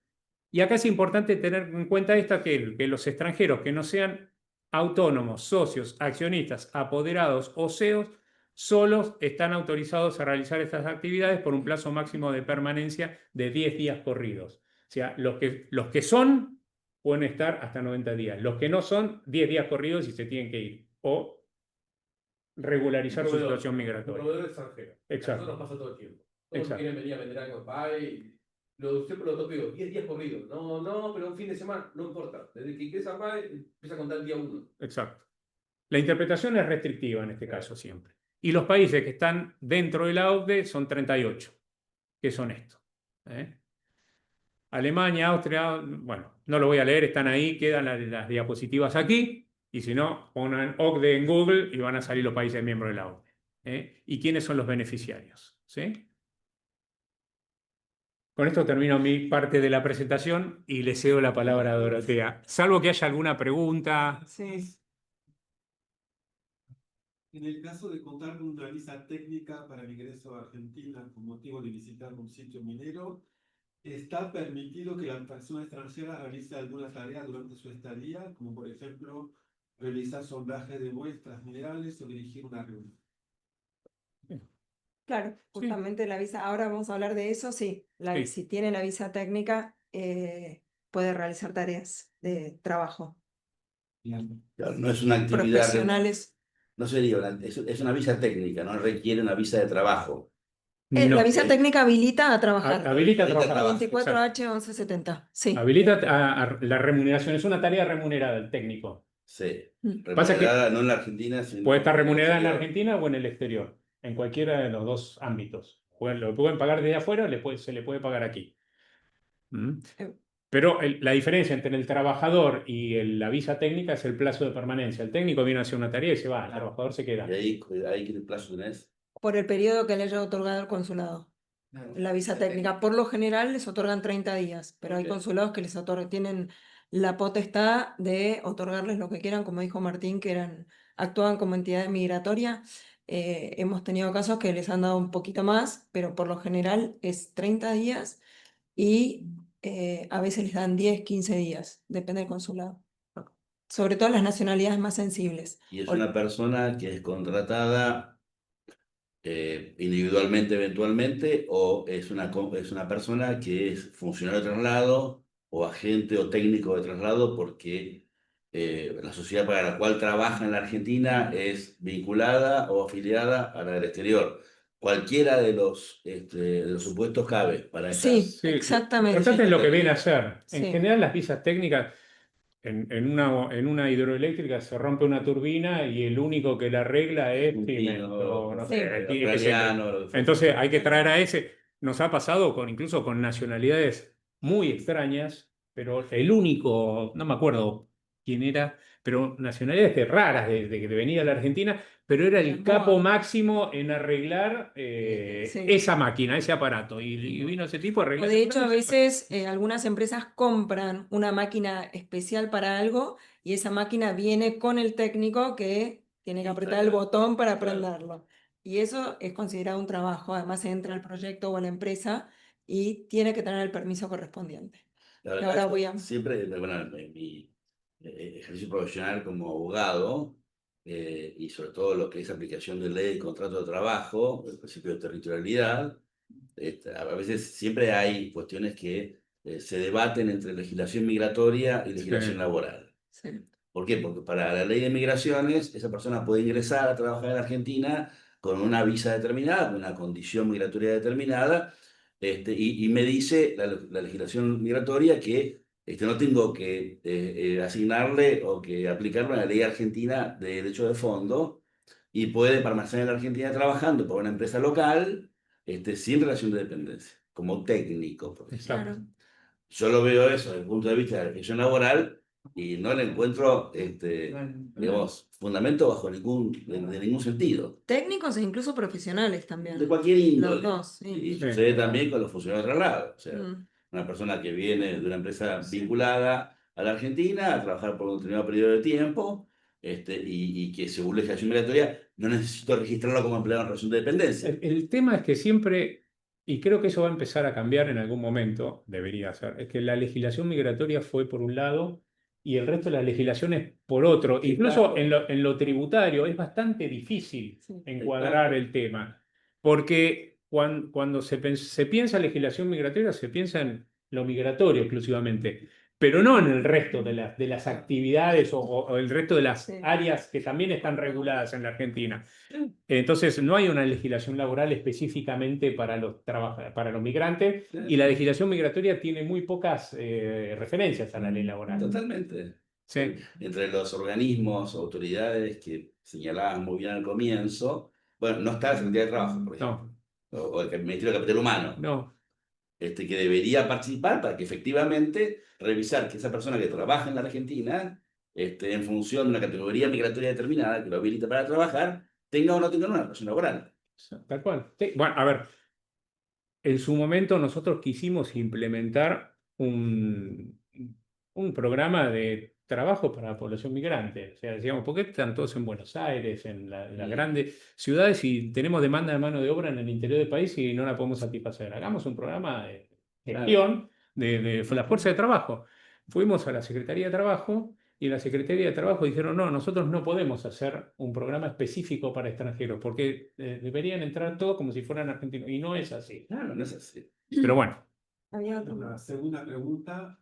Y acá es importante tener en cuenta esto, que los extranjeros que no sean autónomos, socios, accionistas, apoderados o CEOs, solos están autorizados a realizar estas actividades por un plazo máximo de permanencia de 10 días corridos. O sea, los que son pueden estar hasta 90 días. Los que no son, 10 días corridos y se tienen que ir. O regularizar su situación migratoria. Un proveedor extranjero. Exacto. Eso nos pasa todo el tiempo. Todos Exacto. quieren venir a vender algo al país. Siempre lo toco y digo, 10 días corridos. No, pero un fin de semana, no importa. Desde que ingresa al país, empieza a contar el día 1. Exacto. La interpretación es restrictiva en este caso siempre. Y los países que están dentro de la OCDE son 38, que son estos. Alemania, Austria, bueno, no lo voy a leer, están ahí, quedan las diapositivas aquí, y si no, pongan OCDE en Google y van a salir los países miembros de la OCDE. ¿Y quiénes son los beneficiarios? ¿Sí? Con esto termino mi parte de la presentación y le cedo la palabra a Dorotea. Salvo que haya alguna pregunta. Sí. En el caso de contar con una visa técnica para el ingreso a Argentina con motivo de visitar un sitio minero, ¿está permitido que la persona extranjera realice alguna tarea durante su estadía, como por ejemplo realizar sondaje de muestras minerales o dirigir una reunión? Claro, justamente la visa, ahora vamos a hablar de eso, sí. Sí. Si tiene la visa técnica, puede realizar tareas de trabajo Claro, no es una actividad, profesionales. no sería es una visa técnica, no requiere una visa de trabajo. No. La visa técnica habilita a trabajar. Habilita a Habilita trabajar. 24H1170, sí. Habilita a la remuneración. Es una tarea remunerada el técnico. Sí. Pasa que Remunerada no en la Argentina, sino puede estar remunerada en la el Argentina o en el exterior, en cualquiera de los dos ámbitos. Lo pueden pagar desde afuera o se le puede pagar aquí. Pero la diferencia entre el trabajador y la visa técnica es el plazo de permanencia. El técnico viene a hacer una tarea y se va, el trabajador se queda. ¿Y ahí qué plazo tenés? Por el periodo que le haya otorgado el consulado. La visa técnica, por lo general, les otorgan 30 días, pero hay consulados que tienen la potestad de otorgarles lo que quieran, como dijo Martín, que actuaban como entidad migratoria. Hemos tenido casos que les han dado un poquito más, pero por lo general es 30 días y a veces les dan 10, 15 días, depende del consulado. Sobre todo las nacionalidades más sensibles. Y es una persona que es contratada individualmente, eventualmente, o es una persona que es funcionario de traslado o agente o técnico de traslado porque la sociedad para la cual trabaja en la Argentina es vinculada o afiliada a la del exterior. Cualquiera de los supuestos cabe para Sí, estas. Sí, lo exactamente. importante es lo que viene a hacer. En Sí. general, las visas técnicas, en una hidroeléctrica se rompe una turbina y el único que la arregla es Un Siemens, chino, o no Sí. sé, australiano, lo que fuese. Entonces hay que traer a ese. Nos ha pasado incluso con nacionalidades muy extrañas, pero el único, no me acuerdo quién era, pero nacionalidades raras de que venía a la Argentina, pero era el capo máximo en arreglar Sí. esa máquina, ese aparato. Y vino ese tipo a O arreglar. de hecho, a veces algunas empresas compran una máquina especial para algo y esa máquina viene con el técnico que tiene que apretar el botón para prenderlo. Y eso es considerado un trabajo. Además, entra al proyecto o a la empresa y tiene que tener el permiso correspondiente. La Y verdad, ahora voy a... siempre, bueno, en mi ejercicio profesional como abogado, y sobre todo lo que es aplicación de ley y contrato de trabajo, el principio de territorialidad, a veces siempre hay cuestiones que se debaten entre legislación migratoria y legislación Sí. laboral. Sí. ¿Por qué? Porque para la ley de migraciones, esa persona puede ingresar a trabajar en Argentina con una visa determinada, con una condición migratoria determinada, y me dice la legislación migratoria que no tengo que asignarle o que aplicarle una ley argentina de derecho de fondo, y puede permanecer en la Argentina trabajando para una empresa local, sin relación de dependencia, como técnico, por ejemplo. Exacto. Yo lo veo eso desde el punto de vista de la legislación laboral y no le encuentro, digamos, fundamento bajo de ningún sentido. Técnicos e incluso profesionales también. De cualquier Los índole. dos, sí. Y Sí. sucede también con los funcionarios de traslado. O sea, Mm. una persona que viene de una empresa vinculada a la Argentina a trabajar por un determinado periodo de tiempo, y que según legislación migratoria no necesito registrarlo como empleado en relación de dependencia. El tema es que siempre, y creo que eso va a empezar a cambiar en algún momento, debería ser, es que la legislación migratoria fue por un lado y el resto de las legislaciones por otro. Sí, Incluso claro. en lo tributario es bastante difícil Sí. encuadrar el tema, porque cuando se piensa legislación migratoria, se piensa en lo migratorio exclusivamente, pero no en el resto de las actividades o el resto de las Sí. áreas que también están reguladas en la Argentina. Entonces, no hay una legislación laboral específicamente para para los migrantes, y la legislación migratoria tiene muy pocas referencias a la ley laboral. Totalmente. Sí. Entre los organismos, autoridades que señalaban muy bien al comienzo, bueno, no está la Secretaría de Trabajo, por ejemplo, o el Ministerio de Capital Humano, No, que debería participar para que efectivamente revisar que esa persona que trabaja en la Argentina, en función de una categoría migratoria determinada que lo habilita para trabajar, tenga o no tenga una relación laboral. tal cual. Sí. Bueno, a ver, en su momento nosotros quisimos implementar un programa de trabajo para la población migrante. O sea, decíamos, ¿por qué están todos en Buenos Aires, en las grandes ciudades, y tenemos demanda de mano de obra en el interior del país y no la podemos satisfacer? Hagamos un programa de gestión de la fuerza de trabajo. Fuimos a la Secretaría de Trabajo y en la Secretaría de Trabajo dijeron, no, nosotros no podemos hacer un programa específico para extranjeros porque deberían entrar todos como si fueran argentinos. Y no es así. Claro, no es así. Pero bueno. Había otro. Una segunda pregunta,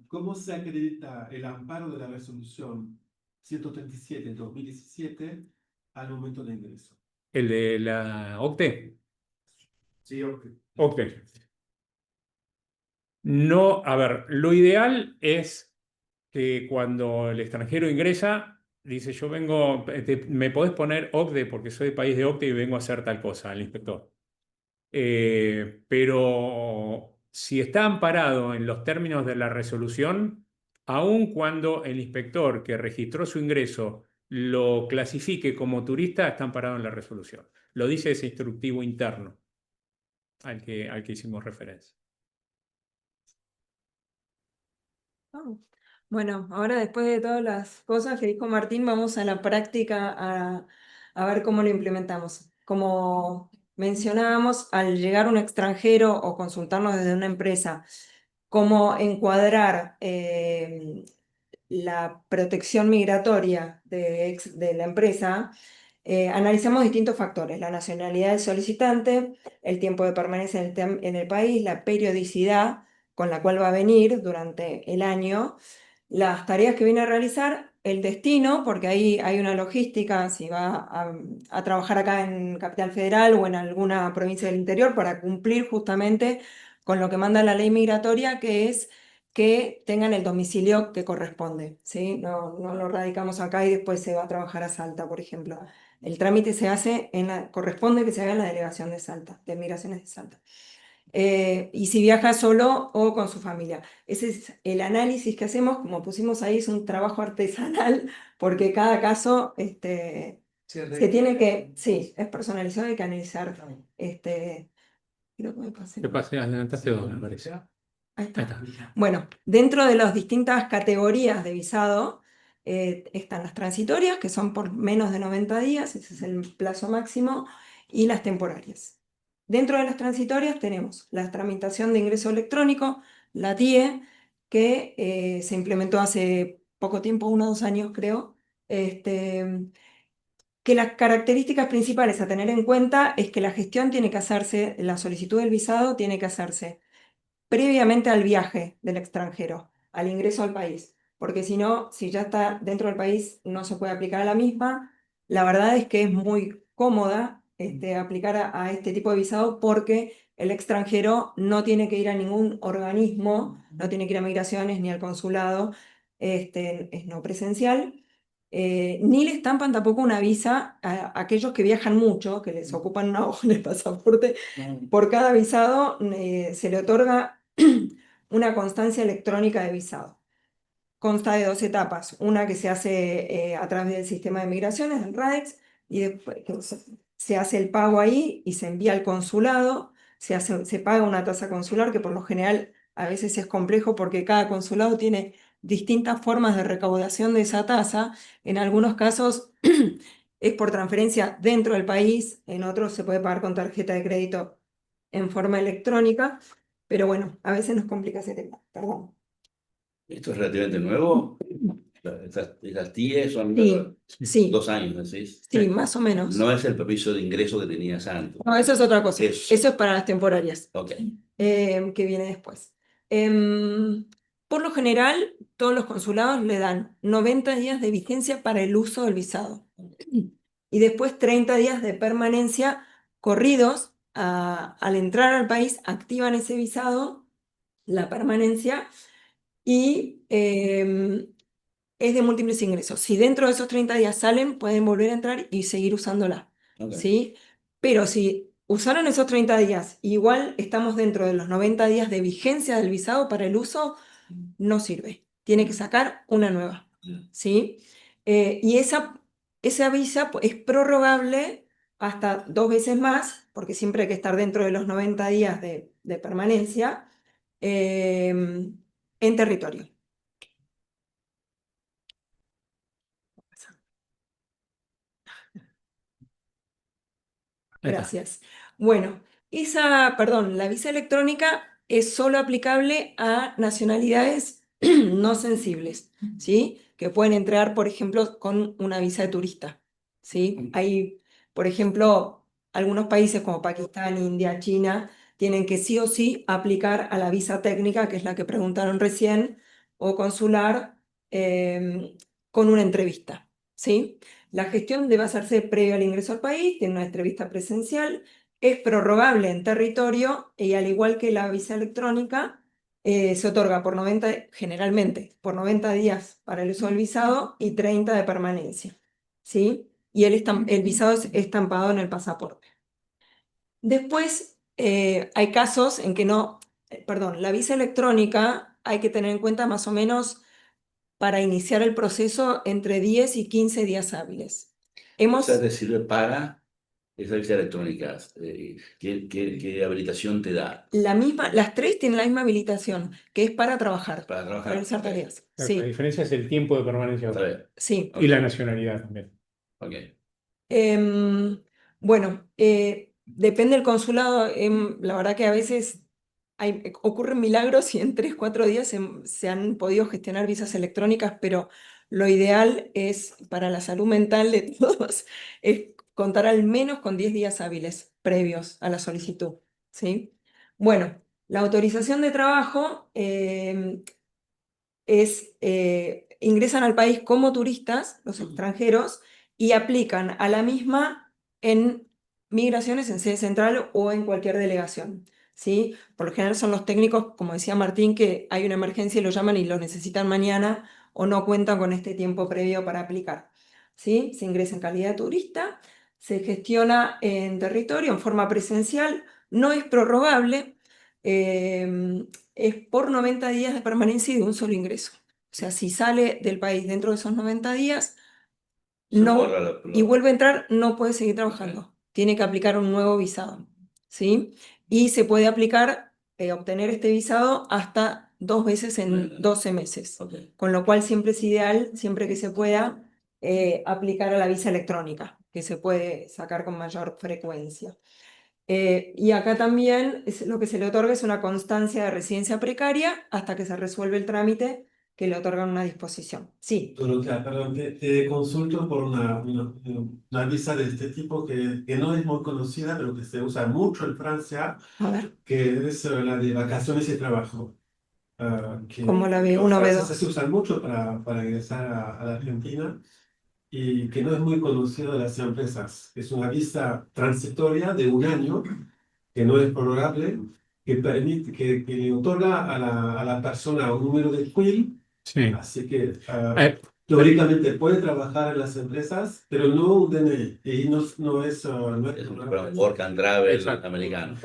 ¿cómo se acredita el amparo de la resolución 137 de 2017 al momento de ingreso? El de la OCDE. Sí, ok. OCDE. No, a ver, lo ideal es que cuando el extranjero ingresa, dice, yo vengo, me podés poner OCDE porque soy país de OCDE y vengo a hacer tal cosa, al inspector. Pero si está amparado en los términos de la resolución, aun cuando el inspector que registró su ingreso lo clasifique como turista, está amparado en la resolución. Lo dice ese instructivo interno al que hicimos referencia. Bueno, ahora después de todas las cosas que dijo Martín, vamos a la práctica a ver cómo lo implementamos. Como mencionábamos, al llegar un extranjero o consultarnos desde una empresa, cómo encuadrar la protección migratoria de la empresa, analizamos distintos factores: la nacionalidad del solicitante, el tiempo de permanencia en el país, la periodicidad con la cual va a venir durante el año, las tareas que viene a realizar el destino, porque ahí hay una logística, si va a trabajar acá en Capital Federal o en alguna provincia del interior, para cumplir justamente con lo que manda la ley migratoria, que es que tengan el domicilio que corresponde, ¿sí? No, no lo radicamos acá y después se va a trabajar a Salta, por ejemplo. El trámite se hace corresponde que se haga en la delegación de Salta, de Migraciones de Salta. Y si viaja solo o con su familia. Ese es el análisis que hacemos, como pusimos ahí, es un trabajo artesanal, porque cada caso se tiene que, sí, es personalizado, hay que analizar. Creo que me pasé. Te pasé, adelantaste dos, me parece. Ahí está. Ahí está. Bueno, dentro de las distintas categorías de visado, están las transitorias, que son por menos de 90 días, ese es el plazo máximo, y las temporarias. Dentro de las transitorias tenemos la tramitación de ingreso electrónico, la TIE, que se implementó hace poco tiempo, 1 o 2 años creo, que las características principales a tener en cuenta es que la gestión tiene que hacerse, la solicitud del visado tiene que hacerse previamente al viaje del extranjero, al ingreso al país, porque si no, si ya está dentro del país, no se puede aplicar a la misma. La verdad es que es muy cómoda aplicar a este tipo de visado porque el extranjero no tiene que ir a ningún organismo, no tiene que ir a migraciones ni al consulado, es no presencial. Ni le estampan tampoco una visa a aquellos que viajan mucho, que les ocupan una hoja en el pasaporte. Por cada visado se le otorga una constancia electrónica de visado. Consta de 2 etapas, una que se hace a través del sistema de migraciones, el RAEX, y después se hace el pago ahí y se envía al consulado, se paga una tasa consular que por lo general a veces es complejo porque cada consulado tiene distintas formas de recaudación de esa tasa. En algunos casos es por transferencia dentro del país, en otros se puede pagar con tarjeta de crédito en forma electrónica, pero bueno, a veces nos complica ese tema, perdón. ¿Esto es relativamente nuevo? Estas TIE son Sí, 2 años, ¿decís? sí, más o menos. No es el permiso de ingreso que tenías antes. No, eso es otra cosa. Eso. Eso es para las temporarias, Ok. que viene después. Por lo general, todos los consulados le dan 90 días de vigencia para el uso del visado y después 30 días de permanencia corridos. Al entrar al país, activan ese visado, la permanencia, y es de múltiples ingresos. Si dentro de esos 30 días salen, pueden volver a entrar y seguir usándola. Ok. ¿Sí? Pero si usaron esos 30 días, igual estamos dentro de los 90 días de vigencia del visado para el uso, no sirve. Tiene que sacar una nueva. ¿Sí? Y esa visa es prorrogable hasta 2 veces más, porque siempre hay que estar dentro de los 90 días de permanencia en territorio. Ahí está. Gracias. Bueno, la visa electrónica es solo aplicable a nacionalidades no sensibles, ¿sí? Que pueden entrar, por ejemplo, con una visa de turista, ¿sí? Hay, por ejemplo, algunos países como Pakistán, India, China, tienen que sí o sí aplicar a la visa técnica, que es la que preguntaron recién, o consular, con una entrevista, ¿sí? La gestión debe hacerse previo al ingreso al país, tiene una entrevista presencial, es prorrogable en territorio y al igual que la visa electrónica, se otorga generalmente por 90 días para el uso del visado y 30 de permanencia, ¿sí? Y el visado es estampado en el pasaporte. Después, hay casos en que la visa electrónica hay que tener en cuenta más o menos para iniciar el proceso entre 10 y 15 días hábiles. O sea, te sirve para esa visa electrónica. ¿Qué habilitación te da? Las 3 tienen la misma habilitación, que es para trabajar, Para trabajar. para realizar tareas. La Sí, diferencia es el tiempo de permanencia Está bien. sí. y la nacionalidad también. Ok. Bueno, depende del consulado. La verdad que a veces ocurren milagros y en 3, 4 días se han podido gestionar visas electrónicas, pero lo ideal es, para la salud mental de todos, es contar al menos con 10 días hábiles previos a la solicitud, ¿sí? Bueno, la autorización de trabajo es ingresan al país como turistas, los extranjeros, y aplican a la misma en migraciones en sede central o en cualquier delegación. ¿Sí? Por lo general son los técnicos, como decía Martín, que hay una emergencia y lo llaman y lo necesitan mañana o no cuentan con este tiempo previo para aplicar. ¿Sí? Se ingresa en calidad de turista, se gestiona en territorio en forma presencial, no es prorrogable, es por 90 días de permanencia y de un solo ingreso. O sea, si sale del país dentro de esos 90 días no, y vuelve a entrar, no puede seguir trabajando. Tiene que aplicar un nuevo visado. ¿Sí? Y se puede aplicar, obtener este visado hasta 2 veces en 12 meses. Con lo cual siempre es ideal, siempre que se pueda, aplicar a la visa electrónica, que se puede sacar con mayor frecuencia. Y acá también lo que se le otorga es una constancia de residencia precaria hasta que se resuelve el trámite que le otorgan una disposición. Sí. Dorotea, perdón, te consulto por una visa de este tipo que no es muy conocida, pero que se usa mucho en Francia, A ver, que es la de vacaciones y trabajo. Que ¿cómo la ve? los Uno ve franceses se dos. usan mucho para ingresar a la Argentina y que no es muy conocido de las empresas. Es una visa transitoria de 1 año, que no es prorrogable, que permite, que le otorga a la persona un número de quill, Sí. así que Eh, teóricamente puede trabajar en las empresas, pero no un DNI, y no es, no es Es un prorrogable. work and travel Exacto. americano.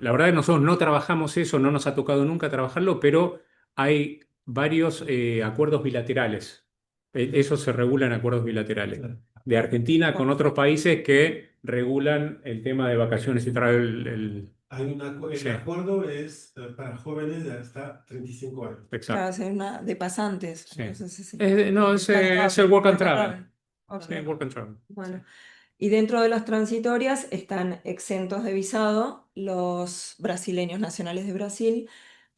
La verdad que nosotros no trabajamos eso, no nos ha tocado nunca trabajarlo, pero hay varios acuerdos bilaterales. Eso se regula en acuerdos bilaterales. De Argentina con otros países que regulan el tema de vacaciones y travel. Hay el Sí. acuerdo es para jóvenes de hasta 35 años. Claro, Exacto. es una de pasantes. Sí. Entonces, sí. No, es el work and travel. Ok. Sí, work and travel. Bueno, y dentro de las transitorias están exentos de visado los brasileños nacionales de Brasil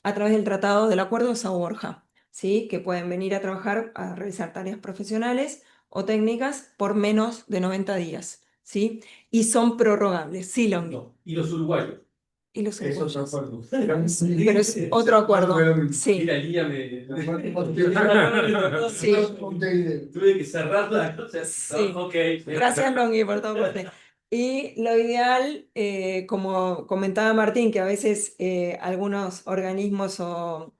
a través del tratado del Acuerdo de Sao Borja, ¿sí? Que pueden venir a trabajar, a realizar tareas profesionales o técnicas por menos de 90 días, ¿sí? Y son prorrogables, sí, Longhi. No, y los uruguayos. Y los Es otro uruguayos. acuerdo. Pero es otro acuerdo, sí. Mira, Lía me. Sí. Tuve que cerrar la cosa. Sí. Ok. Gracias, Longhi, por todo aporte. Y lo ideal, como comentaba Martín, que a veces algunos organismos o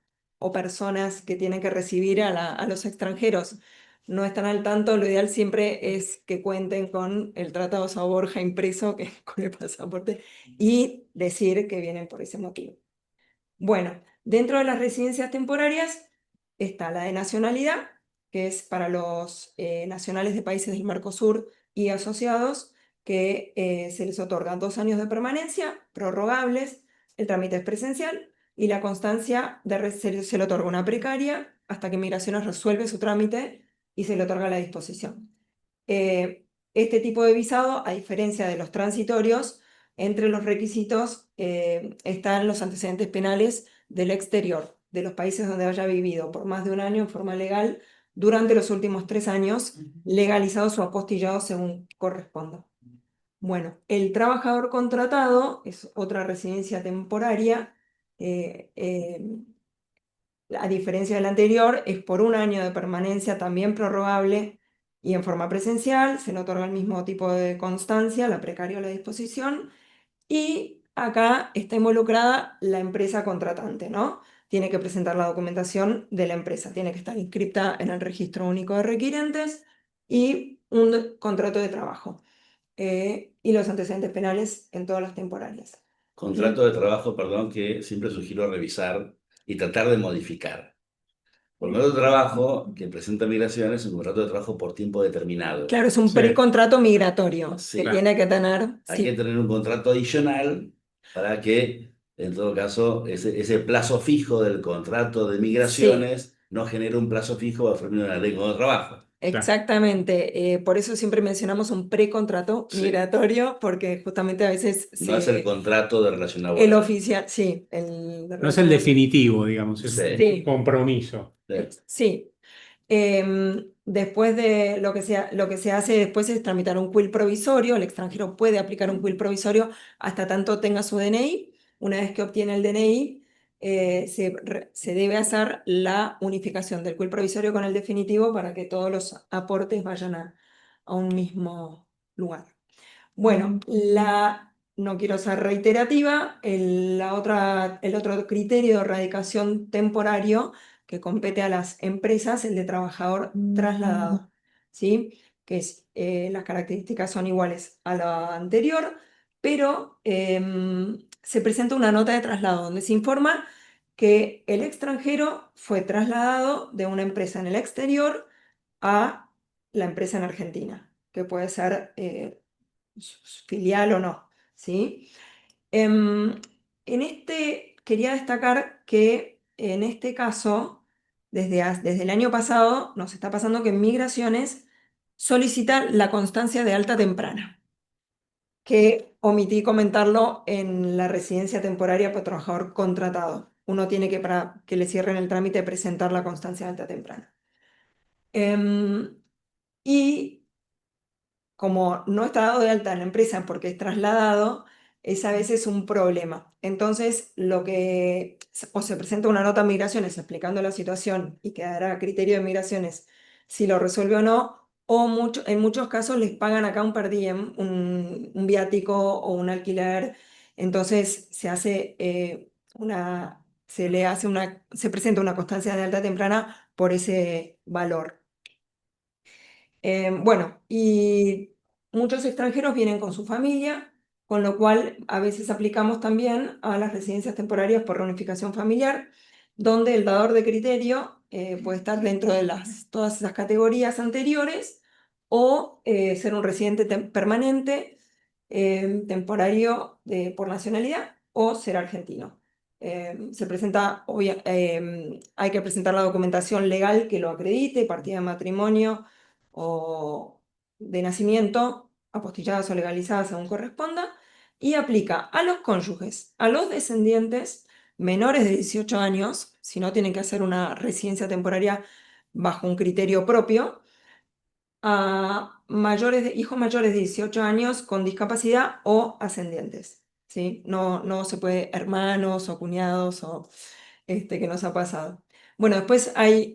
personas que tienen que recibir a los extranjeros no están al tanto, lo ideal siempre es que cuenten con el Tratado Sao Borja impreso, que es con el pasaporte, y decir que vienen por ese motivo. Bueno, dentro de las residencias temporarias está la de nacionalidad, que es para los nacionales de países del Mercosur y asociados, que se les otorgan 2 años de permanencia, prorrogables, el trámite es presencial y la constancia se le otorga una precaria hasta que Migraciones resuelve su trámite y se le otorga la disposición. Este tipo de visado, a diferencia de los transitorios, entre los requisitos están los antecedentes penales del exterior, de los países donde haya vivido por más de 1 año en forma legal durante los últimos 3 años, legalizados o apostillados según corresponda. Bueno, el trabajador contratado es otra residencia temporaria, a diferencia del anterior, es por 1 año de permanencia también prorrogable y en forma presencial, se le otorga el mismo tipo de constancia, la precaria o la disposición, y acá está involucrada la empresa contratante, ¿no? Tiene que presentar la documentación de la empresa, tiene que estar inscripta en el Registro Único de Requirentes y un contrato de trabajo. Y los antecedentes penales en todas las temporarias. Contrato de trabajo, perdón, que siempre sugiero revisar y tratar de modificar. Por contrato de trabajo que presenta migraciones es un contrato de trabajo por tiempo determinado. Claro, es un Sí. precontrato migratorio Sí. que Claro. tiene que tener. Hay Sí. que tener un contrato adicional para que, en todo caso, ese plazo fijo del contrato de migraciones no genere un plazo fijo al término de la ley de trabajo. Exactamente, por eso siempre mencionamos un precontrato Sí. migratorio, porque justamente a veces No es el contrato de relación laboral. el oficial, sí, el de No es el relación- definitivo, digamos, es Sí. un compromiso. Sí. Después de lo que se hace después es tramitar un quill provisorio. El extranjero puede aplicar un quill provisorio hasta tanto tenga su DNI. Una vez que obtiene el DNI, se debe hacer la unificación del quill provisorio con el definitivo para que todos los aportes vayan a un mismo lugar. Bueno, no quiero ser reiterativa, el otro criterio de erradicación temporario que compete a las empresas, el de trabajador trasladado, ¿sí? Que las características son iguales a la anterior, pero se presenta una nota de traslado donde se informa que el extranjero fue trasladado de una empresa en el exterior a la empresa en Argentina, que puede ser filial o no, ¿sí? Quería destacar que en este caso, desde el año pasado, nos está pasando que en Migraciones solicita la constancia de alta temprana, que omití comentarlo en la residencia temporaria por trabajador contratado. Uno tiene que, para que le cierren el trámite, presentar la constancia de alta temprana. Y como no está dado de alta en la empresa porque es trasladado, es a veces un problema. Entonces, o se presenta una nota a migraciones explicando la situación y quedará a criterio de migraciones si lo resuelve o no, o en muchos casos les pagan acá un per diem, un viático o un alquiler. Entonces, se presenta una constancia de alta temprana por ese valor. Bueno, y muchos extranjeros vienen con su familia, con lo cual a veces aplicamos también a las residencias temporarias por reunificación familiar, donde el dador de criterio puede estar dentro de todas esas categorías anteriores o ser un residente permanente, temporario por nacionalidad o ser argentino. Hay que presentar la documentación legal que lo acredite, partida de matrimonio o de nacimiento, apostilladas o legalizadas según corresponda, y aplica a los cónyuges, a los descendientes menores de 18 años, si no tienen que hacer una residencia temporaria bajo un criterio propio, a hijos mayores de 18 años con discapacidad o ascendientes, ¿sí? No se puede hermanos o cuñados o que nos ha pasado. Bueno, después hay,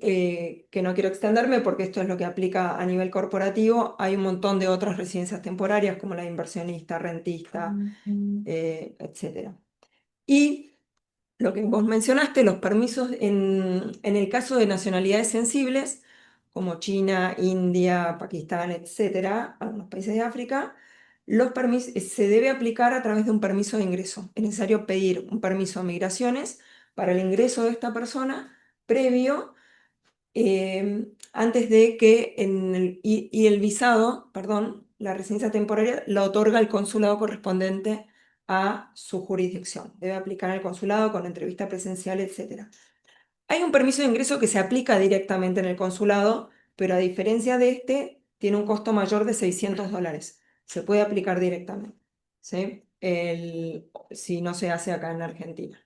que no quiero extenderme porque esto es lo que aplica a nivel corporativo, hay un montón de otras residencias temporarias como la de inversionista, rentista, etc. Y lo que vos mencionaste, los permisos en el caso de nacionalidades sensibles, como China, India, Pakistán, etcétera, algunos países de África, los permisos se debe aplicar a través de un permiso de ingreso. Es necesario pedir un permiso a migraciones para el ingreso de esta persona previo, antes de que y el visado, perdón, la residencia temporaria la otorga el consulado correspondiente a su jurisdicción. Debe aplicar al consulado con entrevista presencial, etc. Hay un permiso de ingreso que se aplica directamente en el consulado, pero a diferencia de tiene un costo mayor de $600. Se puede aplicar directamente, ¿sí? Si no se hace acá en Argentina.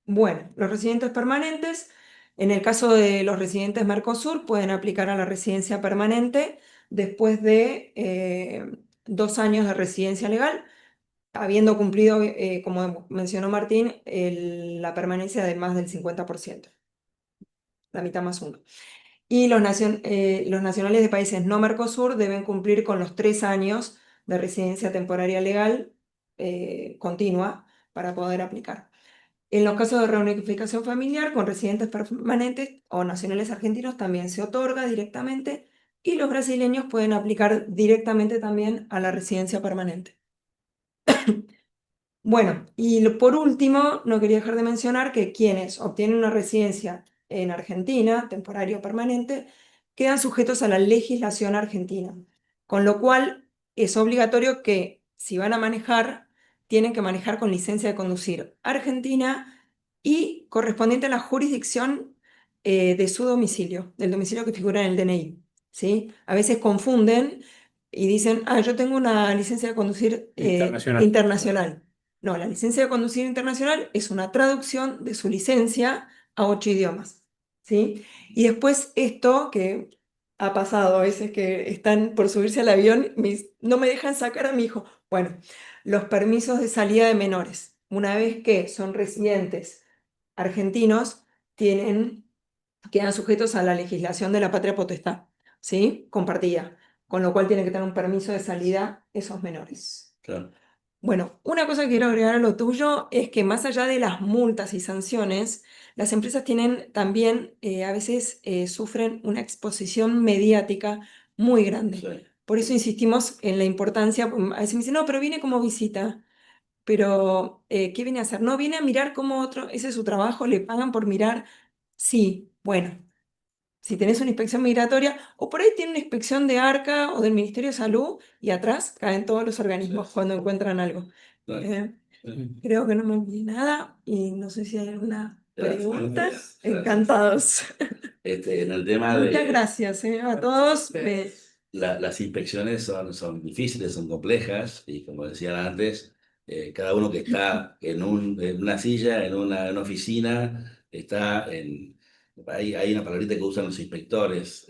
Bueno, los residentes permanentes, en el caso de los residentes Mercosur, pueden aplicar a la residencia permanente después de 2 años de residencia legal, habiendo cumplido, como mencionó Martín, la permanencia de más del 50%, la mitad más uno. Y los nacionales de países no Mercosur deben cumplir con los 3 años de residencia temporaria legal continua para poder aplicar. En los casos de reunificación familiar con residentes permanentes o nacionales argentinos también se otorga directamente y los brasileños pueden aplicar directamente también a la residencia permanente. Bueno, y por último, no quería dejar de mencionar que quienes obtienen una residencia en Argentina, temporaria o permanente, quedan sujetos a la legislación argentina, con lo cual es obligatorio que si van a manejar, tienen que manejar con licencia de conducir argentina y correspondiente a la jurisdicción de su domicilio, del domicilio que figura en el DNI, ¿sí? A veces confunden y dicen, yo tengo una licencia de conducir internacional. No, la licencia de conducir internacional es una traducción de su licencia a 8 idiomas, ¿sí? Y después esto que ha pasado a veces que están por subirse al avión, no me dejan sacar a mi hijo. Bueno, los permisos de salida de menores. una vez que son residentes argentinos, quedan sujetos a la legislación de la patria potestad, ¿sí? Compartida, con lo cual tienen que tener un permiso de salida esos menores. Claro. Bueno, una cosa que quiero agregar a lo tuyo es que más allá de las multas y sanciones, las empresas tienen también, a veces sufren una exposición mediática muy grande. Sí. Por eso insistimos en la importancia, a veces me dicen, no, pero viene como visita. Pero, ¿qué viene a hacer? No, viene a mirar cómo otro, ese es su trabajo, le pagan por mirar. Sí, bueno, si tenés una inspección migratoria, o por ahí tiene una inspección de ARCA o del Ministerio de Salud, y atrás caen todos los organismos Sí. cuando encuentran algo. Claro. Creo que no me olvidé nada, y no sé si hay alguna pregunta. Gracias. Encantados. En el tema Muchas de gracias a todos. las inspecciones son difíciles, son complejas, y como decían antes, cada uno que está en una silla, en una oficina, hay una palabrita que usan los inspectores,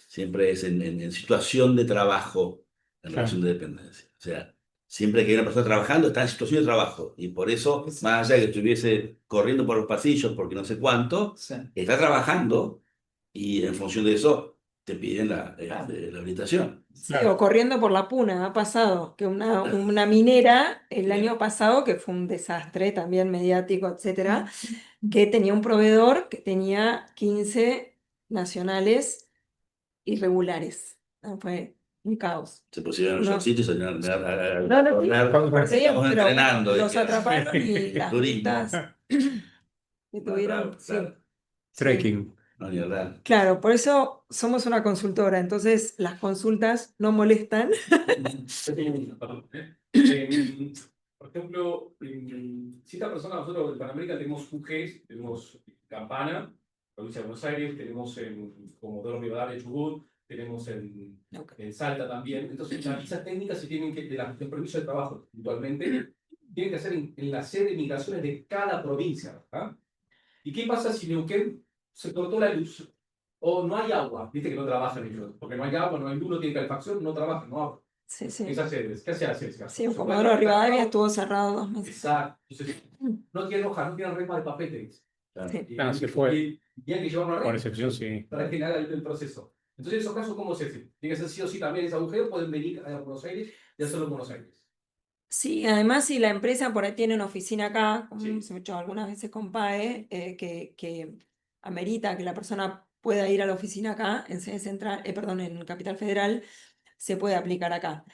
siempre es en situación de trabajo, en Claro. relación de dependencia. O sea, siempre que hay una persona trabajando, está en situación de trabajo, y por eso, más allá de que estuviese corriendo por los pasillos porque no sé cuánto, Sí. está trabajando, y en función de eso te piden la habilitación. Sí, Claro. o corriendo por la puna, ha pasado que una minera el año pasado, que fue un desastre también mediático, etcétera, que tenía un proveedor que tenía 15 nacionales irregulares. Fue un caos. Se pusieron en No. el sitio y salieron No, no, a sí, estamos pero entrenando. los digamos. atraparon y las Turismo. multas que tuvieron. Sí, Claro. sí. Trekking. No, ni hablar. Claro, por eso somos una consultora, entonces las consultas no molestan. Por ejemplo, si esta persona, nosotros en Panamérica tenemos UGs, tenemos Campana, provincia de Buenos Aires, tenemos en Comodoro Rivadavia, Chubut, tenemos en Salta también. Entonces, las visas técnicas se tienen que, de permiso de trabajo, puntualmente, tienen que hacer en la sede de migraciones de cada provincia. ¿Ah? ¿Y qué pasa si Neuquén se cortó la luz? O no hay agua, viste que no trabajan ellos, porque no hay agua, no hay luz, no tiene calefacción, no trabajan, no agua. Sí, sí. Esas sedes, ¿qué se hace? Sí, en Comodoro Rivadavia estuvo cerrado 2 meses. Exacto. Entonces, no tienen hojas, no tienen resma de papeles. Claro. Sí. Se fue. Y hay que llevar una Por resma excepción, sí. para que haga el proceso. Entonces, en esos casos, ¿cómo se hace? Tiene que ser sí o sí también ese agujero, pueden venir a Buenos Aires y hacerlo en Buenos Aires. Sí, además si la empresa por ahí tiene una oficina acá, como Sí. se ha hecho algunas veces con PAE, que amerita que la persona pueda ir a la oficina acá, en sede central, perdón, en Capital Federal, se puede aplicar acá.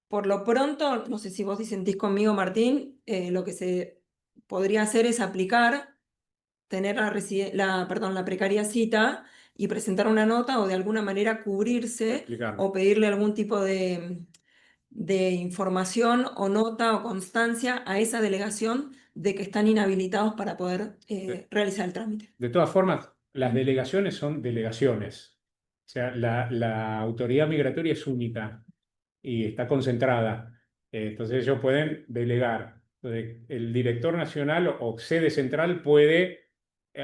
Por lo pronto, no sé si vos disentís conmigo, Martín, lo que se podría hacer es aplicar, tener la precaria cita y presentar una nota o de alguna manera cubrirse Explicarlo. o pedirle algún tipo de información o nota o constancia a esa delegación de que están inhabilitados para poder realizar el trámite. De todas formas, las delegaciones son delegaciones. O sea, la autoridad migratoria es única y está concentrada. Entonces ellos pueden delegar. Entonces, el director nacional o sede central puede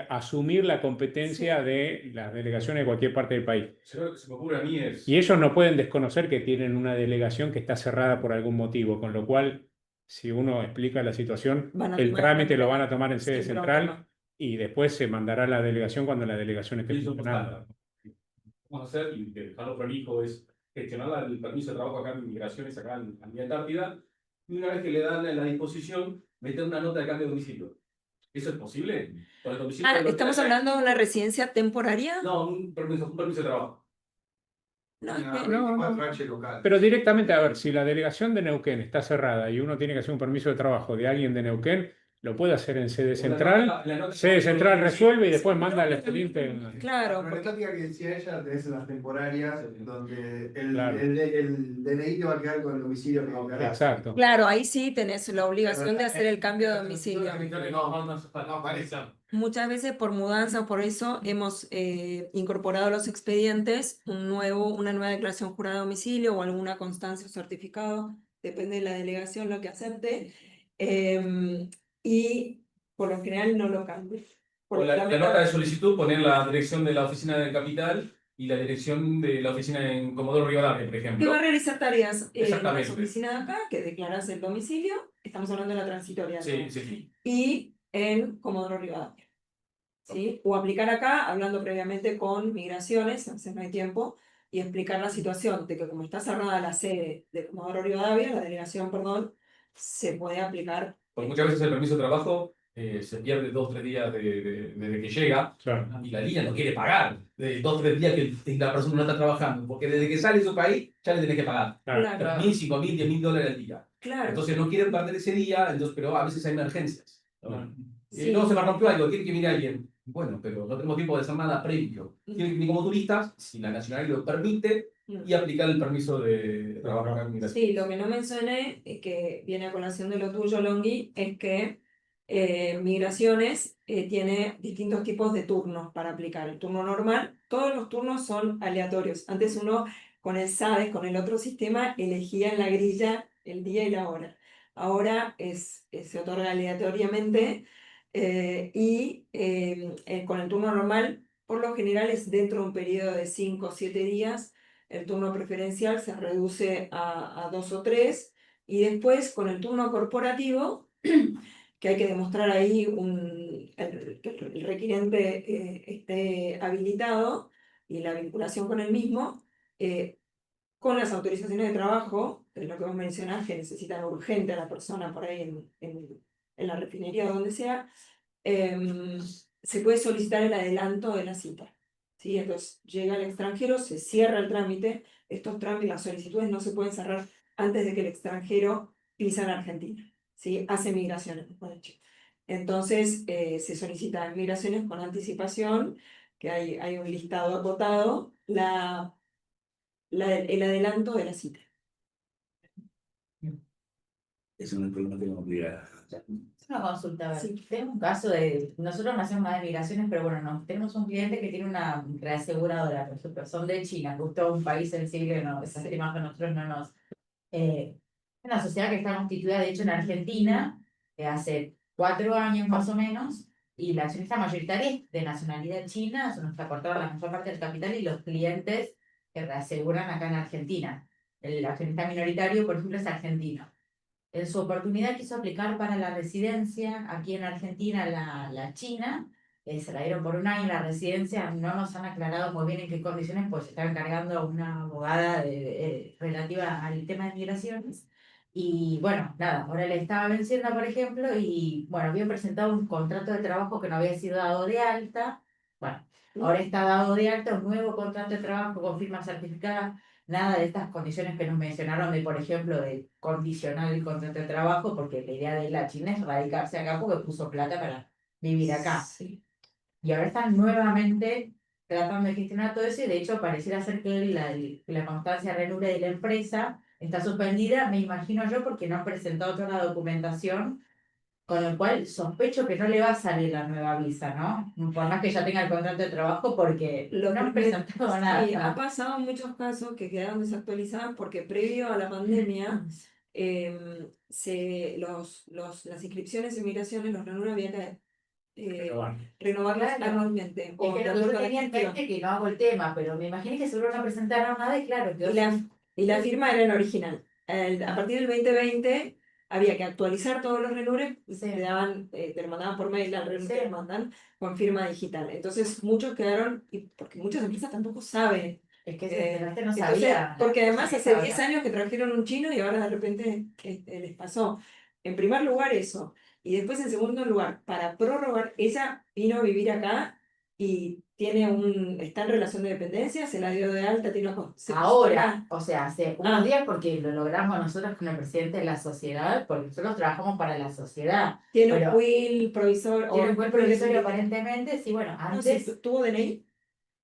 asumir la competencia de las delegaciones de cualquier parte del país. Lo que se me ocurre a mí es... Y ellos no pueden desconocer que tienen una delegación que está cerrada por algún motivo, con lo cual, si uno explica la situación, Van a el tomar trámite la- lo van a tomar en sede sin central problema. y después se mandará a la delegación cuando la delegación esté Eso funcionando. vamos a hacer, y dejarlo prolijo, es gestionar el permiso de trabajo acá en migraciones, acá en la Antártida, y una vez que le dan la disposición, meter una nota de cambio de domicilio. ¿Eso es posible? Con el domicilio de los ¿Estamos que- hablando de una residencia temporaria? No, un permiso de trabajo. No, es que- No, 24H local. Pero directamente, a ver, si la delegación de Neuquén está cerrada y uno tiene que hacer un permiso de trabajo de alguien de Neuquén, lo puede hacer en sede central. Sede central resuelve y después manda al expediente. Claro, La porque problemática que decía ella tenés en las temporarias, donde el Claro. DNI te va a quedar con el domicilio que declarás. Exacto. claro, ahí sí tenés la obligación de hacer el cambio de domicilio. No hace falta. No, parece. Muchas veces por mudanza, por eso hemos incorporado a los expedientes una nueva declaración jurada de domicilio o alguna constancia o certificado, depende de la delegación lo que acepte, y por lo general no lo cambia. O la nota de solicitud, poner la dirección de la oficina de capital y la dirección de la oficina en Comodoro Rivadavia, por Que ejemplo. va a realizar tareas en Exactamente. las oficinas de acá, que declaras el domicilio, estamos hablando de la transitoria, Sí, ¿no? sí. Y en Comodoro Rivadavia. ¿Sí? O aplicar acá, hablando previamente con migraciones, a veces no hay tiempo, y explicar la situación de que como está cerrada la sede de Comodoro Rivadavia, la delegación, perdón, se puede aplicar. Porque muchas veces el permiso de trabajo se pierde 2 o 3 días desde que llega, Claro. y la línea no quiere pagar de 2 o 3 días que la persona no está trabajando, porque desde que sale de su país ya le tenés que pagar. Claro. 3.000, 5.000, 10.000 dólares al día. Claro. Entonces no quieren perder ese día, entonces, pero a veces hay emergencias. Sí. No, se me rompió algo, quiere que viene alguien. Bueno, pero no tenemos tiempo de hacer nada previo. Tienen que venir como turistas, si la nacionalidad lo permite, y aplicar el permiso de trabajo acá en migración. Sí, lo que no mencioné, que viene a colación de lo tuyo, Longhi, es que Migraciones tiene distintos tipos de turnos para aplicar. El turno normal, todos los turnos son aleatorios. Antes uno con el SADES, con el otro sistema, elegía en la grilla el día y la hora. Ahora se otorga aleatoriamente con el turno normal, por lo general es dentro de un periodo de 5 o 7 días. El turno preferencial se reduce a 2 o 3, y después con el turno corporativo, que hay que demostrar ahí que el requiriente esté habilitado y la vinculación con el mismo, con las autorizaciones de trabajo, lo que vos mencionás, que necesitan urgente a la persona por ahí en la refinería o donde sea, se puede solicitar el adelanto de la cita. ¿Sí? Entonces llega al extranjero, se cierra el trámite. Estos trámites, las solicitudes no se pueden cerrar antes de que el extranjero pisa en Argentina. ¿Sí? Hace migraciones, mejor dicho. Entonces se solicita en migraciones con anticipación, que hay un listado acotado, el adelanto de la cita. Eso no es problema que no obliga. Una consulta, a ver. Sí. Tengo un caso de, nosotros no hacemos más de migraciones, pero bueno, tenemos un cliente que tiene una reaseguradora, por ejemplo, son de China, justo un país sensible que no, esas temas que nosotros no nos... una sociedad que está constituida, de hecho, en Argentina, hace 4 años más o menos, y la accionista mayoritaria es de nacionalidad china, se nos acortaron la mayor parte del capital y los clientes que reaseguran acá en Argentina. El accionista minoritario, por ejemplo, es argentino. En su oportunidad quiso aplicar para la residencia aquí en Argentina, la China, se la dieron por 1 año la residencia, no nos han aclarado muy bien en qué condiciones, pues se está encargando una abogada relativa al tema de migraciones. Y bueno, nada, ahora le estaba venciendo, por ejemplo, y bueno, había presentado un contrato de trabajo que no había sido dado de alta. Bueno, ahora está dado de alta un nuevo contrato de trabajo con firma certificada. Nada de estas condiciones que nos mencionaron de, por ejemplo, de condicionar el contrato de trabajo, porque la idea de la China es radicarse acá porque puso plata para vivir acá. Sí. Y ahora están nuevamente tratando de gestionar todo eso, y de hecho pareciera ser que la constancia renure de la empresa está suspendida, me imagino yo, porque no han presentado toda la documentación, con lo cual sospecho que no le va a salir la nueva visa, ¿no? Por más que ya tenga el contrato de trabajo, porque no han presentado nada. Sí, ha pasado en muchos casos que quedaron desactualizadas porque previo a la pandemia, las inscripciones en migraciones, los RENUR había que renovarlas Claro. anualmente. Es o que de lo que yo acuerdo a la tenía en gestión. mente, que no hago el tema, pero me imaginé que seguro no presentaron nada, y claro, que Y la firma era la original. A partir del 2020 había que actualizar todos los renures, Sí. te lo mandaban por mail, al renur Sí. te lo mandan con firma digital. Entonces muchos quedaron, porque muchas empresas tampoco saben. es que la gente no Entonces, sabía. porque además hace sabía. 10 años que trajeron un chino y ahora de repente les pasó. En primer lugar eso. Y después en segundo lugar, para prorrogar, ella vino a vivir acá y está en relación de dependencia, se la dio de alta, tiene una Ahora, o sea, hace unos Ah. días, porque lo logramos nosotros con el presidente de la sociedad, porque nosotros trabajamos para la sociedad. Tiene pero un quill provisorio. Tiene un buen provisorio no, aparentemente, sí, bueno, no sé, antes ¿tuvo DNI?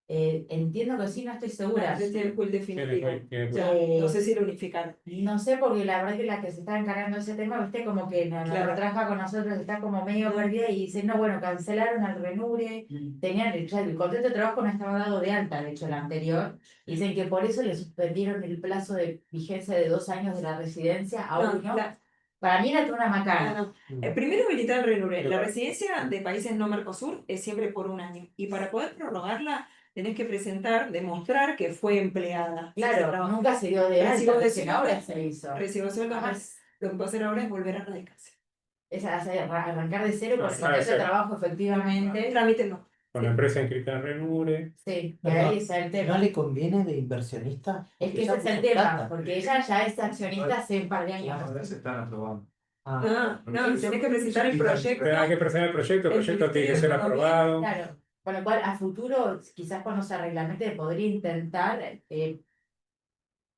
entiendo que sí, no estoy segura. Tiene el quill definitivo. Tiene Ya, no sé si lo unificaron. No sé, porque la verdad que la que se está encargando de ese tema, viste, como que no Claro. trabaja con nosotros, está como medio perdida y dice, no, bueno, cancelaron al renure, tenían el contrato de trabajo no estaba dado de alta, de hecho, el anterior, dicen que por eso le suspendieron el plazo de vigencia de 2 años de la residencia a 1. Para mí era toda una macana. Primero habilitar el renure. Pero La claro. residencia de países no Mercosur es siempre por 1 año. Y para poder prorrogarla, tenés que presentar, demostrar que fue empleada. Claro, nunca se dio de Recibo alta, de recién ahora se hizo. Recibo de sueldo, Ajá. lo que puedo hacer ahora es volver a radicarse. Es arrancar de cero por Ah, contrato de sí. trabajo, efectivamente. Trámite no. Con la empresa inscrita en Renure. Sí, y Perdón, ahí está el ¿no tema. le conviene de inversionista? Es que Ella ese es el puso tema, plata. porque ella ya es accionista hace un par de años. Ahora se están aprobando. No, tenés que presentar el proyecto. Hay que presentar el proyecto tiene que Ministerio ser de Economía. aprobado. Claro, con lo cual a futuro, quizás cuando se reglamente, podría intentar,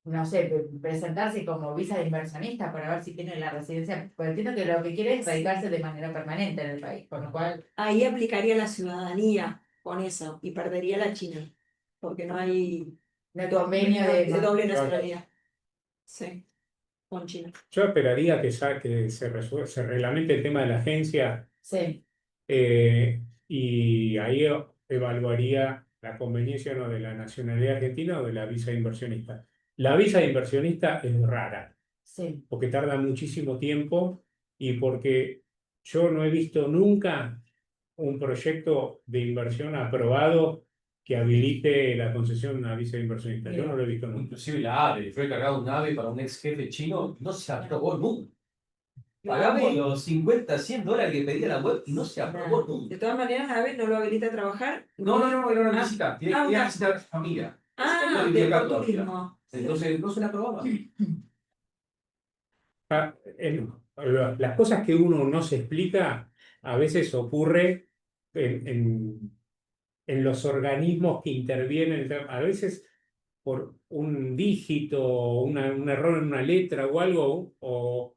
no sé, presentarse como visa de inversionista para ver si tiene la residencia, porque entiendo que lo que quiere es radicarse de manera permanente en el país, con lo cual, Ahí aplicaría la ciudadanía con eso y perdería la China, porque no hay no convenio de doble nacionalidad. Sí, con China. Yo esperaría que se reglamente el tema de la agencia Sí, y ahí evaluaría la conveniencia o no de la nacionalidad argentina o de la visa de inversionista. La visa de inversionista es rara, sí. porque tarda muchísimo tiempo y porque yo no he visto nunca un proyecto de inversión aprobado que habilite la concesión de una visa de inversionista. Yo no lo he visto nunca. Inclusive la AVE, yo he cargado un AVE para un ex jefe chino, no se aprobó nunca. Pagamos los 50, 100 dólares que pedía la web y no se aprobó nunca. De todas maneras, a ver, no lo habilita a trabajar. No, era una Ah, visita, tiene que ir a visitar a su familia. Ah, No de vivía acá por todavía. turismo. Entonces no se la aprobaba. Las cosas que uno no se explica a veces ocurre en los organismos que intervienen, a veces por un dígito, un error en una letra o algo, o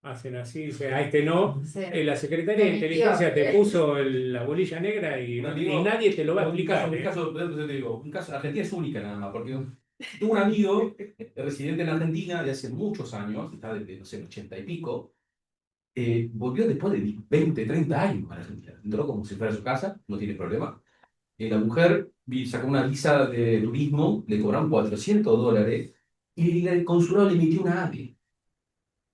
hacen así, dicen, a este no. Sí. La Secretaría de Inteligencia te puso la bolilla negra y nadie te lo va a explicar. Un caso, yo te digo, un caso, Argentina es única nada más, porque tuve un amigo residente en Argentina de hace muchos años, está desde, no sé, 80 y pico, volvió después de 20, 30 años para Argentina. Entró como si fuera su casa, no tiene problema. La mujer sacó una visa de turismo, le cobraron 400 dólares y el consulado le emitió una AVE.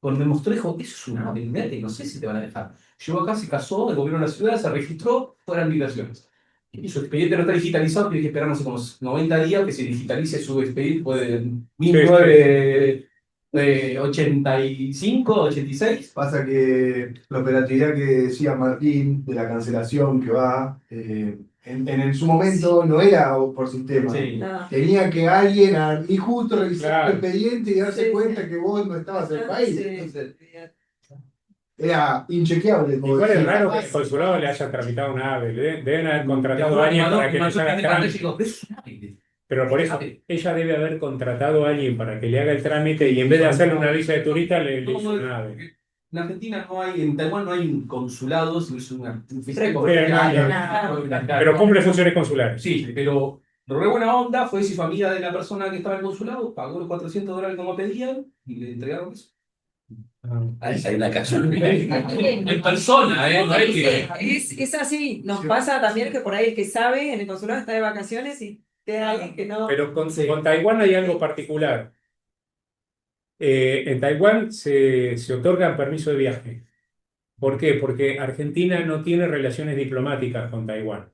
Cuando me mostró, dijo, eso es una AVE, no sé si te van a dejar. Llegó acá, se casó, el gobierno de la ciudad, se registró, fueron migraciones. Y su expediente no está digitalizado, tiene que esperar, no sé, como 90 días que se digitalice su expediente, fue de 1985, 86. Pasa que la operatividad que decía Martín de la cancelación que va, en su momento no era por sistema. Sí. No. Tenía que alguien y justo revisar Claro. el expediente y darse Sí, cuenta sí. que vos no estabas en el país. Sí. Entonces, era inchequeable. Igual es raro que el Sí. consulado le haya tramitado una AVE. Deben haber contratado Te a alguien mandó- para que mandó les haga el trámite. papel y dijo, "Es una AVE". Pero por eso, ella debe haber contratado a alguien para que le haga el trámite y en vez de hacerle una visa de turista, le hizo una AVE. En Argentina no hay, en Taiwán no hay un consulado, sino es un oficina no, comercial. Pero cumple funciones consulares. Sí, pero re buena onda fue si familia de la persona que estaba en el consulado, pagó los 400 dólares como pedían y le entregaron eso. Hay una casualidad. En persona, no es que... Es así, nos pasa también que por ahí el que sabe en el consulado está de vacaciones y te da alguien que no. Pero con Taiwán hay algo particular. En Taiwán se otorgan permisos de viaje. ¿Por qué? Porque Argentina no tiene relaciones diplomáticas con Taiwán.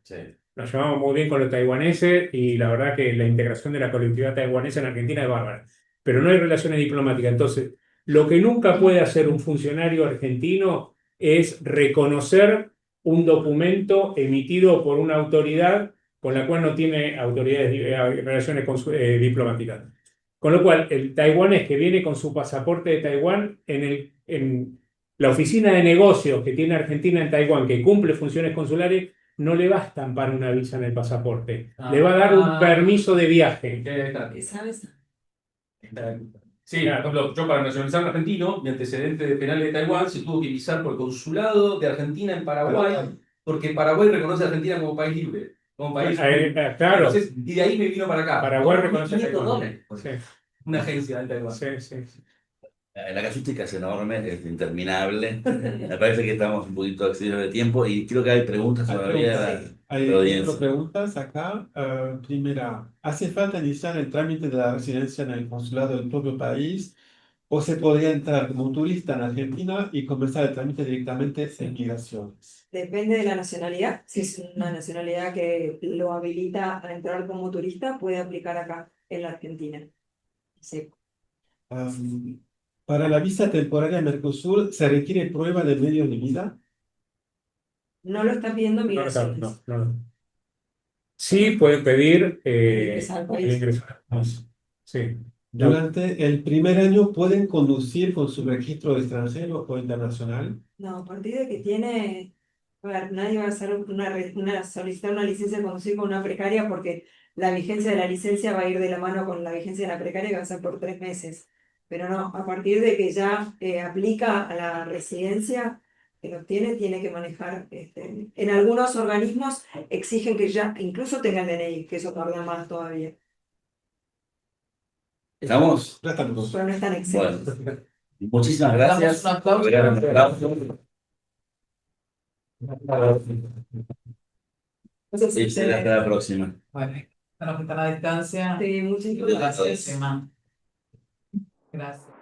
Nos llevamos muy bien con los taiwaneses y la verdad que la integración de la colectividad taiwanesa en Argentina es bárbara. Pero no hay relaciones diplomáticas. Entonces, lo que nunca puede hacer un funcionario argentino es reconocer un documento emitido por una autoridad con la cual no tiene relaciones diplomáticas. Con lo cual, el taiwanés que viene con su pasaporte de Taiwán en la oficina de negocios que tiene Argentina en Taiwán, que cumple funciones consulares, no le va a estampar una visa en el pasaporte. Le va a dar un permiso de viaje. ¿Sabes? Sí, por ejemplo, yo para nacionalizar un argentino, mi antecedente penal de Taiwán se tuvo que visar por el consulado de Argentina en Paraguay, porque Paraguay reconoce a Argentina como país libre. Como país Claro. Entonces, y de ahí me vino para acá. Paraguay Por reconoce a 1.500 Taiwán. dólares. Sí, Una agencia en Taiwán. sí. La casuística es enorme, es interminable. Me parece que estamos un poquito excedidos de tiempo y creo que hay preguntas todavía de la Hay audiencia. cuatro preguntas acá. Primera, ¿hace falta iniciar el trámite de la residencia en el consulado del propio país o se podría entrar como turista en Argentina y comenzar el trámite directamente en migraciones. Depende de la nacionalidad. Si es una nacionalidad que lo habilita a entrar como turista, puede aplicar acá en la Argentina. Sí. Para la visa temporaria Mercosur, ¿se requiere prueba de medio de vida? No lo está pidiendo No, migraciones. no. Sí, pueden pedir Ingresar al país. el ingreso al país. Sí. Durante el primer año, ¿pueden conducir con su registro de extranjero o internacional? No, a partir de que tiene, a ver, nadie va a hacer solicitar una licencia de conducir con una precaria porque la vigencia de la licencia va a ir de la mano con la vigencia de la precaria que va a ser por 3 meses. Pero no, a partir de que ya aplica a la residencia que lo tiene que manejar. En algunos organismos exigen que ya incluso tenga el DNI, que eso tarda más todavía. ¿Estamos? Ya estamos. Pero no es tan excelente. Bueno, muchísimas gracias. Damos un aplauso. Un aplauso. Y será hasta la próxima. Bueno, a los que están a distancia, Sí, muchas hasta la gracias. próxima. Gracias.